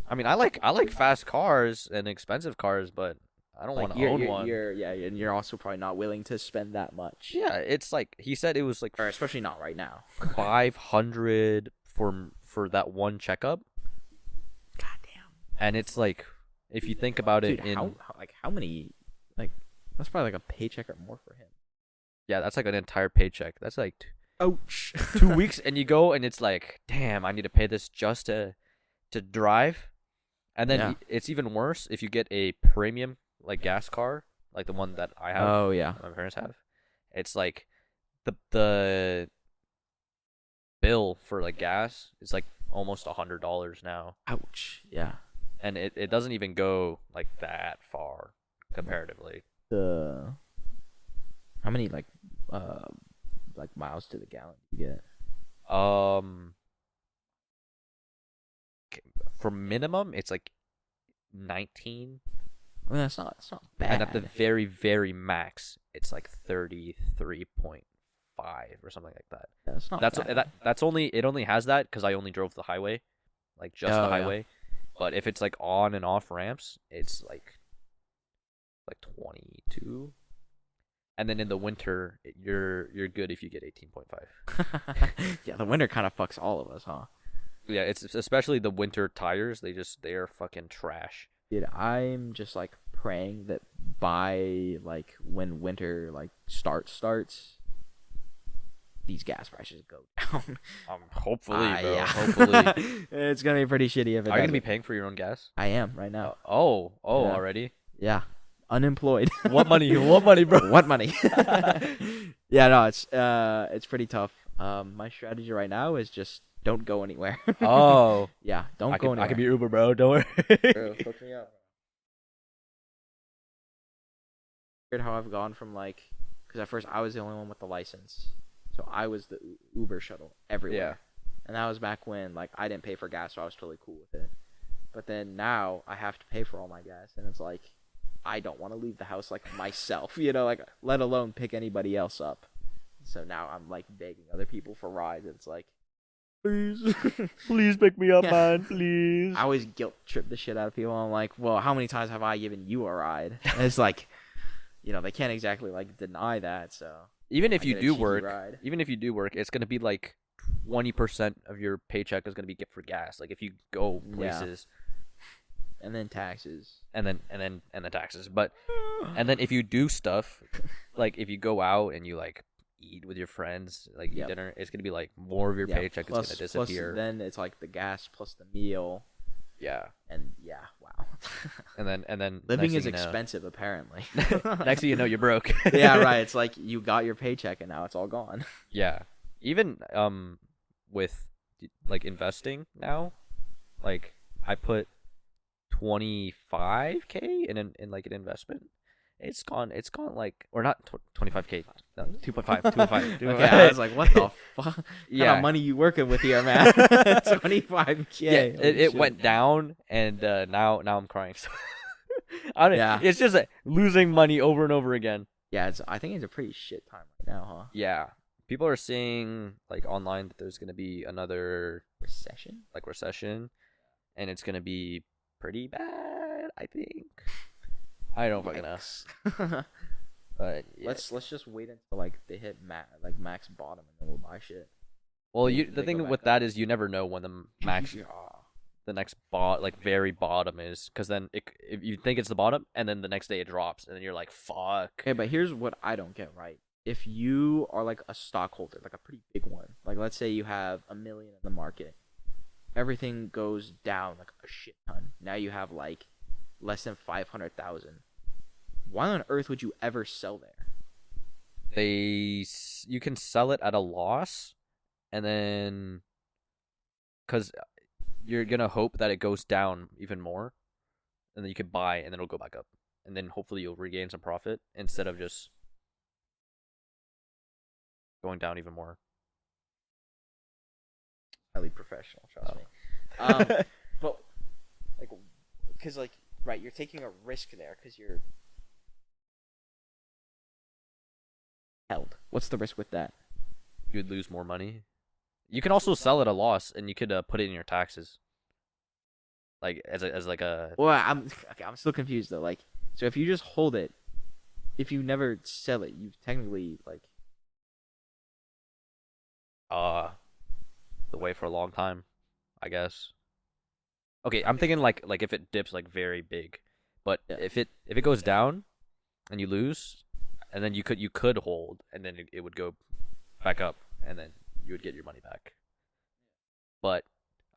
I mean, I like fast cars and expensive cars, but I don't want to own one. And you're also probably not willing to spend that much. Yeah, it's like he said it was like, or especially not right now. 500 for that one checkup. Goddamn. And it's like, if you think about it, how many, like, that's probably like a paycheck or more for him. Yeah, that's like an entire paycheck. That's like, ouch, 2 weeks, and you go and it's like, damn, I need to pay this just to drive. And then it's even worse if you get a premium like gas car, like the one that I have. Oh yeah, my parents have. It's like the bill for like gas is like almost $100 now. Ouch. Yeah. And it doesn't even go like that far comparatively. How many like miles to the gallon do you get? For minimum, it's like 19. I mean, that's not bad. And at the very, very max, it's like 33.5 or something like that. Yeah, that's not bad. That's only, it only has that because I only drove the highway, like just the highway. Yeah. But if it's like on and off ramps, it's like 22. And then in the winter, you're good if you get 18.5. Yeah, the winter kind of fucks all of us, huh? Yeah, it's especially the winter tires. They are fucking trash. Dude, I'm just like praying that by like when winter like starts, these gas prices go down. Hopefully, bro. Yeah. Hopefully, it's gonna be pretty shitty if it. Are you gonna be paying for your own gas? I am right now. Yeah. Already? Yeah, unemployed. What money? What money, bro? What money? Yeah, no, it's pretty tough. My strategy right now is just don't go anywhere. Oh. Yeah, don't go anywhere. I can be Uber, bro. Don't worry. Bro, hook me up. Weird how I've gone from like, because at first I was the only one with the license, so I was the Uber shuttle everywhere. Yeah. And that was back when like I didn't pay for gas, so I was totally cool with it. But then now I have to pay for all my gas, and it's like, I don't want to leave the house like myself, you know, like let alone pick anybody else up. So now I'm like begging other people for rides. It's like, please, Please pick me up, Yeah. man. Please. I always guilt trip the shit out of people. I'm like, well, how many times have I given you a ride? And it's like, you know, they can't exactly like deny that. So Even if I you get a do cheeky work, ride. it's gonna be like 20% of your paycheck is gonna be for gas. Like if you go places, And then taxes. and the taxes. But and then if you do stuff, like if you go out and you like eat with your friends, like eat Yep. dinner, it's gonna be like more of your Yeah, paycheck is gonna disappear. Plus then it's like the gas plus the meal. Yeah. And yeah, wow. And then Living next is thing you know- expensive, apparently. Next thing you know, you're broke. Yeah, right. It's like you got your paycheck and now it's all gone. Yeah. Even with like investing now, like I put 25K in like an investment. It's gone like, or not 25K, no, 2.5. Okay, I was like, what the fuck? Yeah. What kind of money you working with here, man? 25K. Yeah, Holy it shit. went down, and now I'm crying. So I don't, Yeah. It's just losing money over and over again. Yeah, I think it's a pretty shit time right now, huh? Yeah, people are saying like online that there's gonna be another Recession? recession, and it's gonna be pretty bad. I think. I don't fucking know. Yikes. But yeah. Let's just wait until like they hit max bottom and then we'll buy shit. Well, they the go thing back with up. that is you never know when the max Yeah. the next very bottom is, because then if you think it's the bottom and then the next day it drops and then you're like, fuck. Okay, but here's what I don't get right. If you are like a stockholder, like a pretty big one, like let's say you have $1 million in the market, everything goes down like a shit ton. Now you have like less than 500,000. Why on earth would you ever sell there? You can sell it at a loss, and then because you're gonna hope that it goes down even more, and then you could buy and then it'll go back up, and then hopefully you'll regain some profit instead of just going down even more. Highly professional, trust Oh. me. But like, because like, right, you're taking a risk there because you're held. What's the risk with that? You would lose more money. You can also sell at a loss, and you could put it in your taxes, like as like a. Well, I'm still confused though. Like, so if you just hold it, if you never sell it, you've technically like. The way for a long time, I guess. Okay, I'm thinking like if it dips like very big, but Yeah. if it goes down, and you lose, and then you could hold, and then it would go back up, and then you would get your money back. But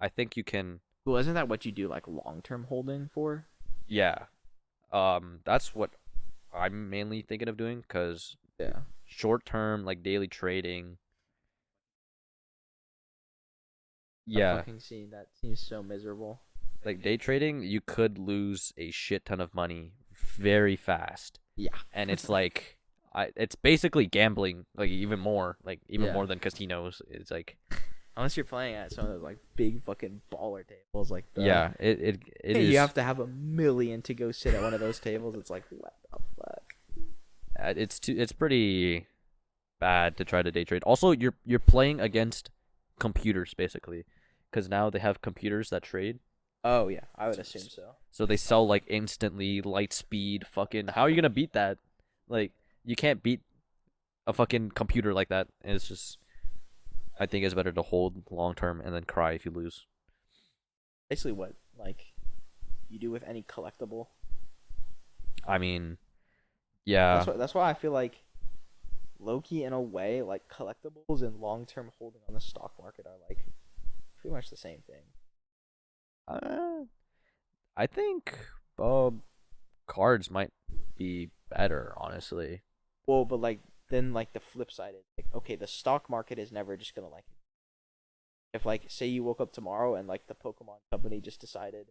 I think you can. Well, isn't that what you do like long-term holding for? Yeah, that's what I'm mainly thinking of doing, because Yeah. short-term like daily trading. That Yeah, fucking scene, that seems so miserable. like day trading, you could lose a shit ton of money very fast. Yeah. And it's like it's basically gambling, like even more Yeah. more than casinos. It's like, Unless you're playing at some of those like big fucking baller tables, like the, yeah, it Hey, is. you have to have $1 million to go sit at one of those tables. It's like, what the fuck? It's pretty bad to try to day trade. Also, you're playing against computers basically, because now they have computers that trade. Oh yeah, I would assume so. So they sell like instantly, light speed, fucking. How are you gonna beat that? Like, you can't beat a fucking computer like that. And it's just, I think it's better to hold long term and then cry if you lose. Basically, what like you do with any collectible. I mean, yeah, That's why I feel like low-key in a way, like collectibles and long-term holding on the stock market are like pretty much the same thing. I think cards might be better, honestly. Well, but like then like the flip side is like, okay, the stock market is never just gonna like, if like say you woke up tomorrow and like the Pokemon company just decided,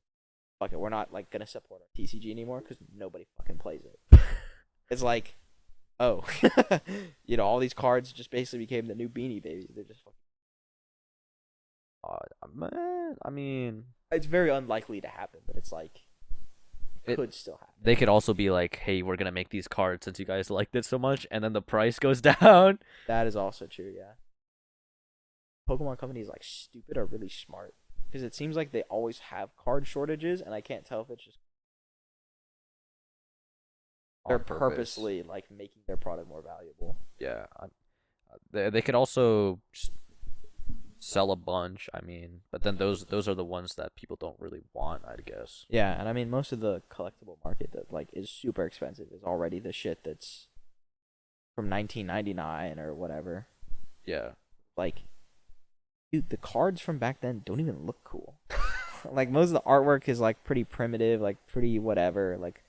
fuck it, we're not like gonna support our TCG anymore because nobody fucking plays it. It's like, oh, you know, all these cards just basically became the new Beanie Babies. They're just fucking. Man, I mean, It's very unlikely to happen, but it's like, could still happen. They could also be like, hey, we're gonna make these cards since you guys liked it so much, and then the price goes down. That is also true, yeah. Pokemon companies like stupid are really smart because it seems like they always have card shortages, and I can't tell if it's just they're purposely like making their product more valuable. Yeah, they could also just sell a bunch. I mean, but then those are the ones that people don't really want, I guess. Yeah, and I mean most of the collectible market that like is super expensive is already the shit that's from 1999 or whatever. Yeah. Like, dude, the cards from back then don't even look cool. Like most of the artwork is like pretty primitive, like pretty whatever. Like,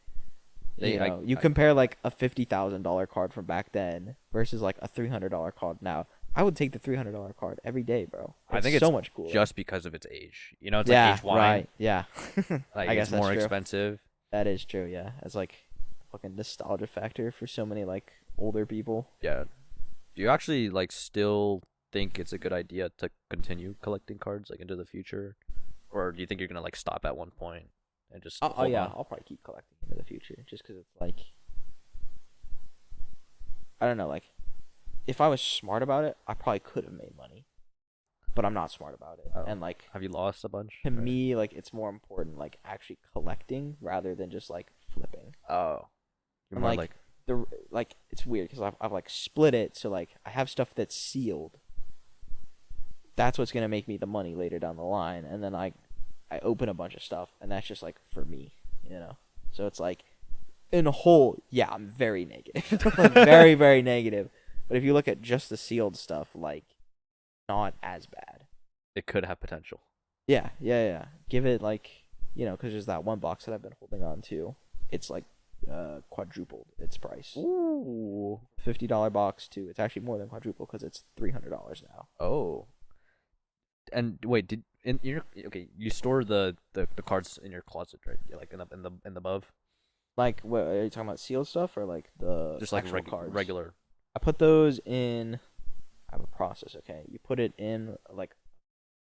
you compare like a $50,000 card from back then versus like a $300 card now. I would take the $300 card every day, bro. I think so it's much cooler. just because of its age. You know, it's like age wine. Right. Yeah. Like, I guess it's that's more true. expensive. That is true. Yeah, it's like fucking nostalgia factor for so many like older people. Yeah. Do you actually like still think it's a good idea to continue collecting cards like into the future, or do you think you're gonna like stop at one point and just? Oh yeah, I'll probably keep collecting into the future just because it's like, I don't know, like if I was smart about it, I probably could have made money, but I'm not smart about it. And like, have you lost a bunch? To me, like it's more important like actually collecting rather than just like flipping. Oh, you're more like it's weird because I've like split it, so like I have stuff that's sealed. That's what's gonna make me the money later down the line, and then I open a bunch of stuff, and that's just like for me, you know. So it's like, in a whole, yeah, I'm very negative, like very very negative. But if you look at just the sealed stuff, like, not as bad. It could have potential. Yeah. Give it like, because there's that one box that I've been holding on to. It's like quadrupled its price. Ooh. $50 box too. It's actually more than quadruple because it's $300 now. Oh. And wait, you store the cards in your closet, right? Like in the above. Like, what are you talking about? Sealed stuff or like the just like cards? Regular. I put those in. I have a process. Okay, you put it in like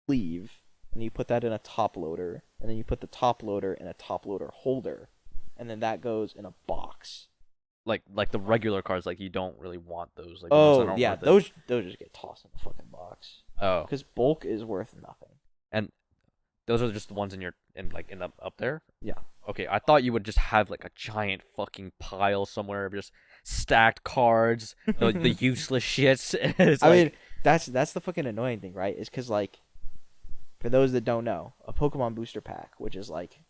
sleeve, and you put that in a top loader, and then you put the top loader in a top loader holder, and then that goes in a box. Like the regular cards, like you don't really want those. Like those just get tossed in the fucking box. Oh, because bulk is worth nothing. And those are just the ones up there. Yeah. Okay, I thought you would just have like a giant fucking pile somewhere of just stacked cards, the useless shits. I mean, that's the fucking annoying thing, right? Is because like, for those that don't know, a Pokemon booster pack, which is like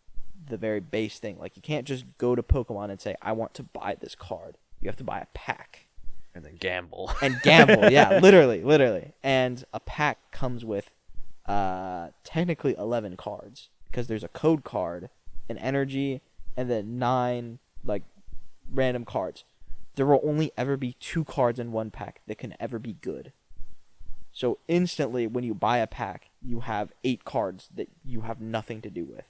the very base thing, like you can't just go to Pokemon and say I want to buy this card. You have to buy a pack. And then gamble. Yeah, literally. And a pack comes with technically 11 cards because there's a code card, an energy, and then 9 like random cards. There will only ever be 2 cards in one pack that can ever be good. So instantly when you buy a pack, you have 8 cards that you have nothing to do with.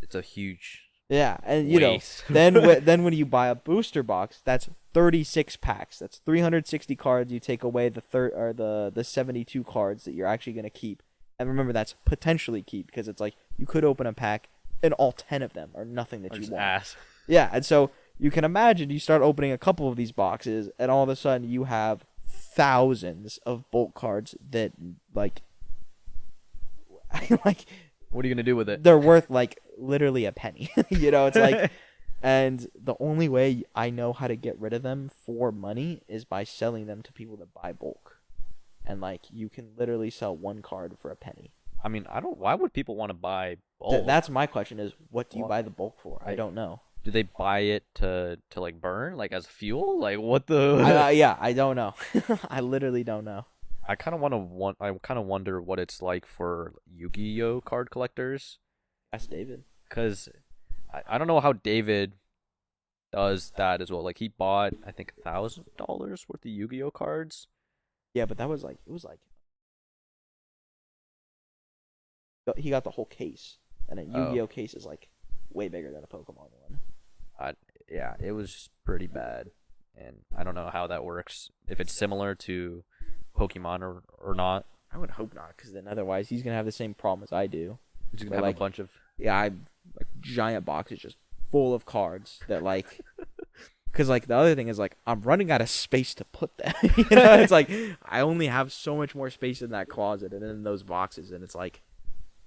It's a huge and waste. then when you buy a booster box, that's 36 packs. That's 360 cards. You take away the 72 cards that you're actually going to keep. And remember, that's potentially keep because it's like you could open a pack and all 10 of them are nothing that you want. Ass. Yeah, and so you can imagine you start opening a couple of these boxes and all of a sudden you have thousands of bulk cards that like what are you going to do with it? They're worth like literally a penny. It's like, and the only way I know how to get rid of them for money is by selling them to people that buy bulk. And like you can literally sell one card for a penny. I mean, why would people want to buy bulk? That's my question is, what do you buy the bulk for? I don't know. Do they buy it to like burn, like as fuel? Like what the? I don't know. I literally don't know. I kind of wonder what it's like for Yu-Gi-Oh card collectors. Ask David. Because I don't know how David does that as well. Like he bought, I think, $1,000 worth of Yu-Gi-Oh cards. Yeah, but that was like he got the whole case, and a Yu-Gi-Oh case is like way bigger than a Pokemon one. Yeah, it was just pretty bad, and I don't know how that works. If it's similar to Pokemon or not. I would hope not, because then otherwise he's gonna have the same problem as I do. He's gonna have a bunch of I like giant boxes just full of cards that like. Because, like, the other thing is, like, I'm running out of space to put them. It's like, I only have so much more space in that closet and in those boxes. And it's like,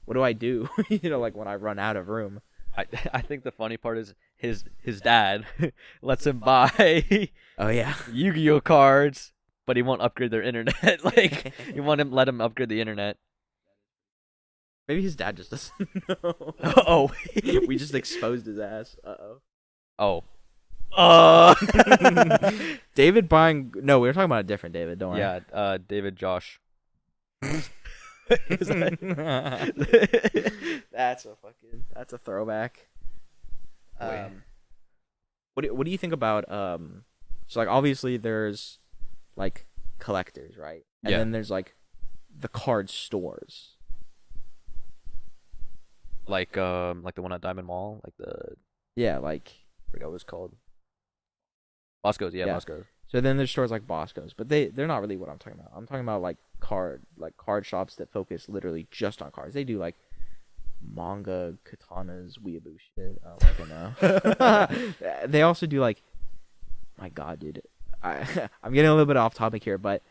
what do I do? Like, when I run out of room. I think the funny part is his dad lets him buy Oh, yeah. Yu-Gi-Oh cards, but he won't upgrade their internet. Like, you want him let him upgrade the internet. Maybe his dad just doesn't know. Oh. We just exposed his ass. Oh. David buying... No, we were talking about a different David, don't worry. Yeah, David Josh. That's a throwback. What do you think about so like obviously there's like collectors, right? And then there's like the card stores. Like the one at Diamond Mall, like like I forgot what it's called. Bosco's, Yeah. Bosco's. So then there's stores like Bosco's, but they're not really what I'm talking about. I'm talking about like card shops that focus literally just on cards. They do like manga, katanas, weeaboo shit. I don't know. They also do like, my God, dude. I'm getting a little bit off topic here, but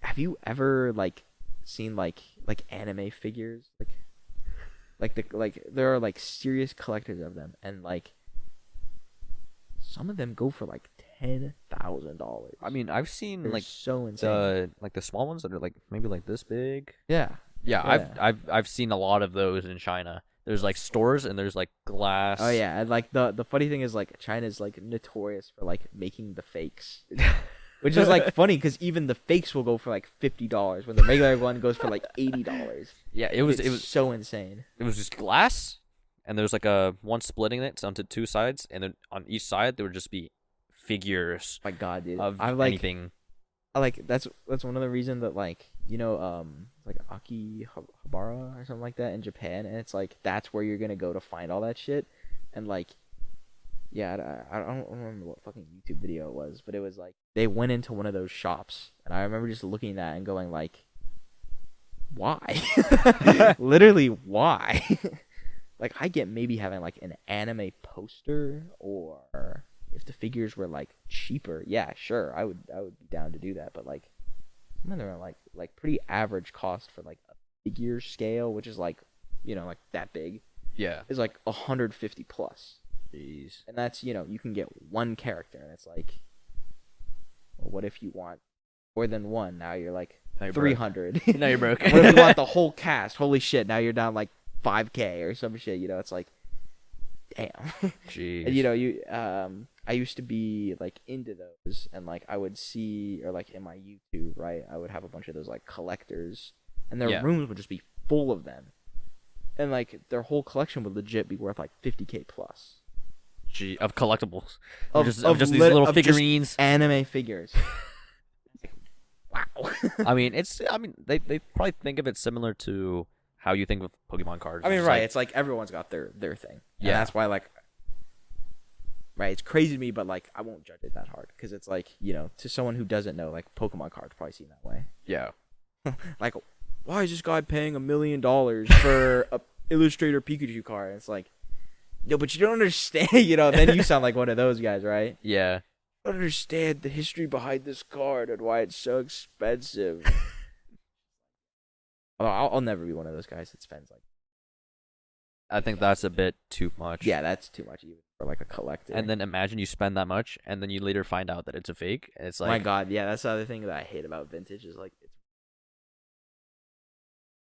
have you ever like seen like anime figures? Like there are like serious collectors of them, and like some of them go for like $10,000. I mean, I've seen They're like so insane. the small ones that are like maybe like this big. Yeah. I've seen a lot of those in China. There's like stores and there's like glass. Oh yeah, and like the funny thing is like China's like notorious for like making the fakes, which is like funny because even the fakes will go for like $50 when the regular one goes for like $80. Yeah, it was so insane. It was just glass, and there's like a one splitting it onto two sides, and then on each side there would just be figures. My God, dude, of anything. That's one of the reasons that like like Akihabara or something like that in Japan, and it's like that's where you're gonna go to find all that shit, and like I don't remember what fucking YouTube video it was, but it was like they went into one of those shops, and I remember just looking at that and going like, why? Literally, why? Like I get maybe having like an anime poster, or if the figures were like cheaper, yeah, sure, I would be down to do that. But like some of them are like pretty average cost for like a figure scale, which is like like that big. Yeah, is like 150 plus. Jeez. And that's you can get one character, and it's like, well, what if you want more than one? Now you're like 300. Now you're broke. What if you want the whole cast? Holy shit! Now you're down like 5K or some shit. It's like, damn. Jeez. And I used to be like into those, and like I would see, or like in my YouTube, right, I would have a bunch of those like collectors, and their rooms would just be full of them, and like their whole collection would legit be worth like 50K plus. Gee, of collectibles, of just these little figurines, anime figures. Wow. I mean, they probably think of it similar to how you think of Pokemon cards. I mean, right? It's like everyone's got their thing. Yeah, and that's why like. Right, it's crazy to me, but like I won't judge it that hard because it's like to someone who doesn't know, like Pokemon cards probably seen that way. Yeah, like why is this guy paying $1 million for a Illustrator Pikachu card? And it's like, no, but you don't understand, Then you sound like one of those guys, right? Yeah, I don't understand the history behind this card and why it's so expensive. I'll never be one of those guys that spends like. I think that's a bit too much. Yeah, that's too much even for like a collector. And then imagine you spend that much, and then you later find out that it's a fake. And it's like, my God, yeah, that's the other thing that I hate about vintage is like,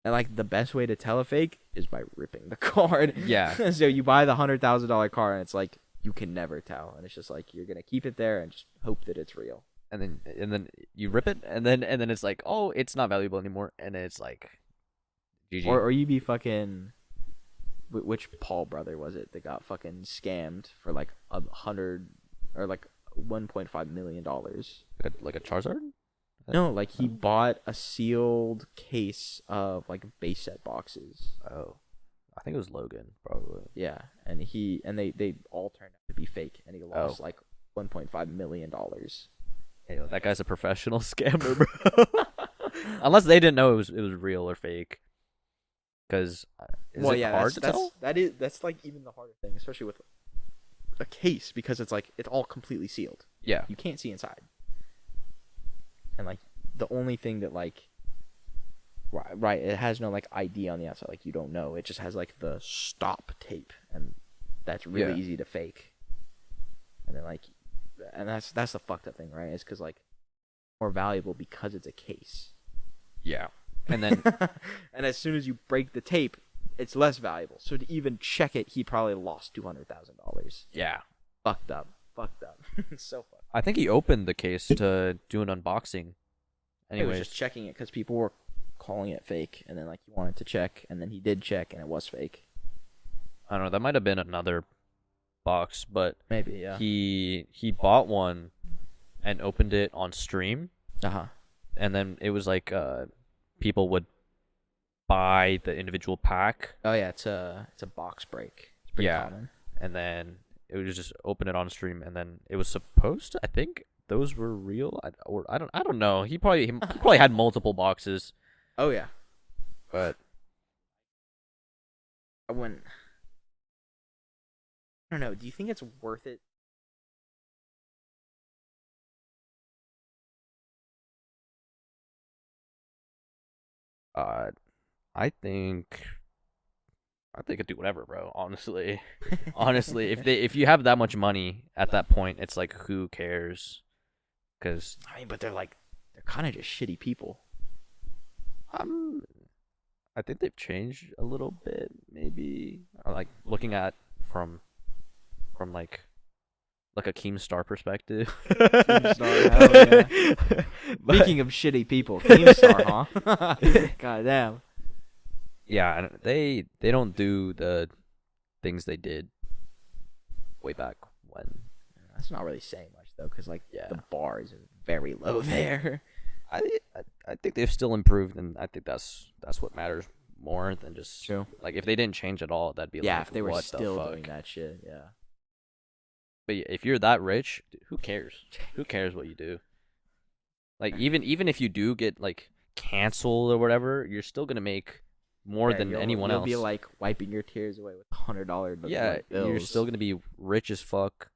and like the best way to tell a fake is by ripping the card. Yeah. So you buy the $100,000 card, and it's like you can never tell, and it's just like you're gonna keep it there and just hope that it's real. And then you rip it, and then it's like, oh, it's not valuable anymore, and it's like, GG. Or you be fucking. Which Paul brother was it that got fucking scammed for like $100 or like $1.5 million? Like a Charizard? No, like he bought a sealed case of like base set boxes. Oh, I think it was Logan, probably. Yeah, and they all turned out to be fake, and he lost like $1.5 million. Hey, that guy's a professional scammer, bro. Unless they didn't know it was real or fake. Because is it hard to tell? That's like even the harder thing, especially with a case, because it's like it's all completely sealed. Yeah. You can't see inside. And like the only thing that like right, it has no like ID on the outside, like you don't know. It just has like the stop tape, and that's really easy to fake. And then like, and that's the fucked up thing, right? It's because like more valuable because it's a case. Yeah. And then and as soon as you break the tape, it's less valuable. So to even check it, he probably lost $200,000. Yeah. Fucked up. So fucked. I think he opened the case to do an unboxing. He was just checking it because people were calling it fake, and then like he wanted to check, and then he did check, and it was fake. I don't know. That might have been another box, but maybe he bought one and opened it on stream. And then it was like people would buy the individual pack. Oh yeah, it's a box break. It's pretty common. And then it would just open it on stream, and then it was supposed to, I think those were real, I don't know. He probably had multiple boxes. Oh yeah, but I don't know. Do you think it's worth it? I think I'd do whatever, bro. Honestly, if you have that much money at that point, it's like, who cares? Because I mean, but they're kind of just shitty people. I think they've changed a little bit. Maybe like looking at from like a Keemstar perspective. Keemstar, hell yeah. Speaking of shitty people, Keemstar, huh? God damn. Yeah, they don't do the things they did way back when. That's not really saying much though, because like the bar is very low there. I think they've still improved, and I think that's what matters more than just true. Like if they didn't change at all, that'd be like, if they were what still the fuck? doing that shit, yeah. But if you're that rich, who cares? Who cares what you do? Like even if you do get like canceled or whatever, you're still gonna make more than anyone else. You'll be like wiping your tears away with $100. Yeah, you're still gonna be rich as fuck.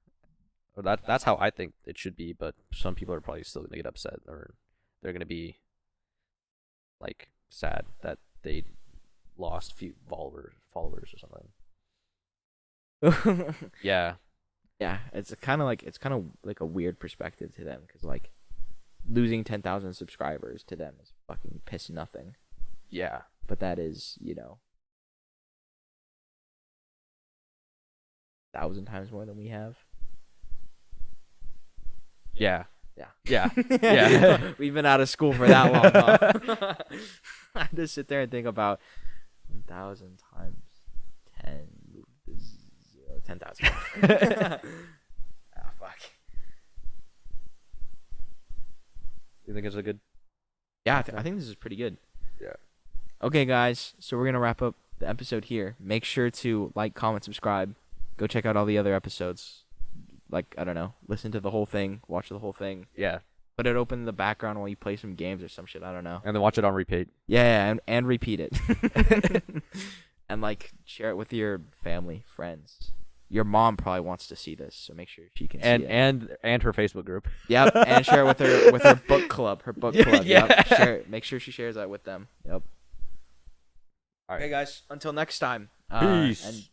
Or that's how I think it should be. But some people are probably still gonna get upset, or they're gonna be like sad that they lost few followers or something. Yeah. Yeah, it's kind of like a weird perspective to them, because like losing 10,000 subscribers to them is fucking piss nothing. Yeah, but that is 1,000 times more than we have. Yeah. We've been out of school for that long. Huh? I just sit there and think about 1,000 times 10. 10,000. Oh, fuck. You think it's a good? Yeah, I think this is pretty good. Yeah. Okay, guys. So we're gonna wrap up the episode here. Make sure to like, comment, subscribe. Go check out all the other episodes. Like, I don't know, listen to the whole thing, watch the whole thing. Yeah. Put it open in the background while you play some games or some shit. I don't know. And then watch it on repeat. Yeah, and repeat it. And like share it with your family, friends. Your mom probably wants to see this, so make sure she can see it. And her Facebook group. Yep, and share it with her book club. Her book club. Yeah. Yep. Share it. Make sure she shares that with them. Yep. All right. Okay, guys. Until next time. Peace.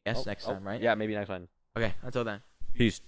And next time, right? Yeah, maybe next time. Okay. Until then. Peace.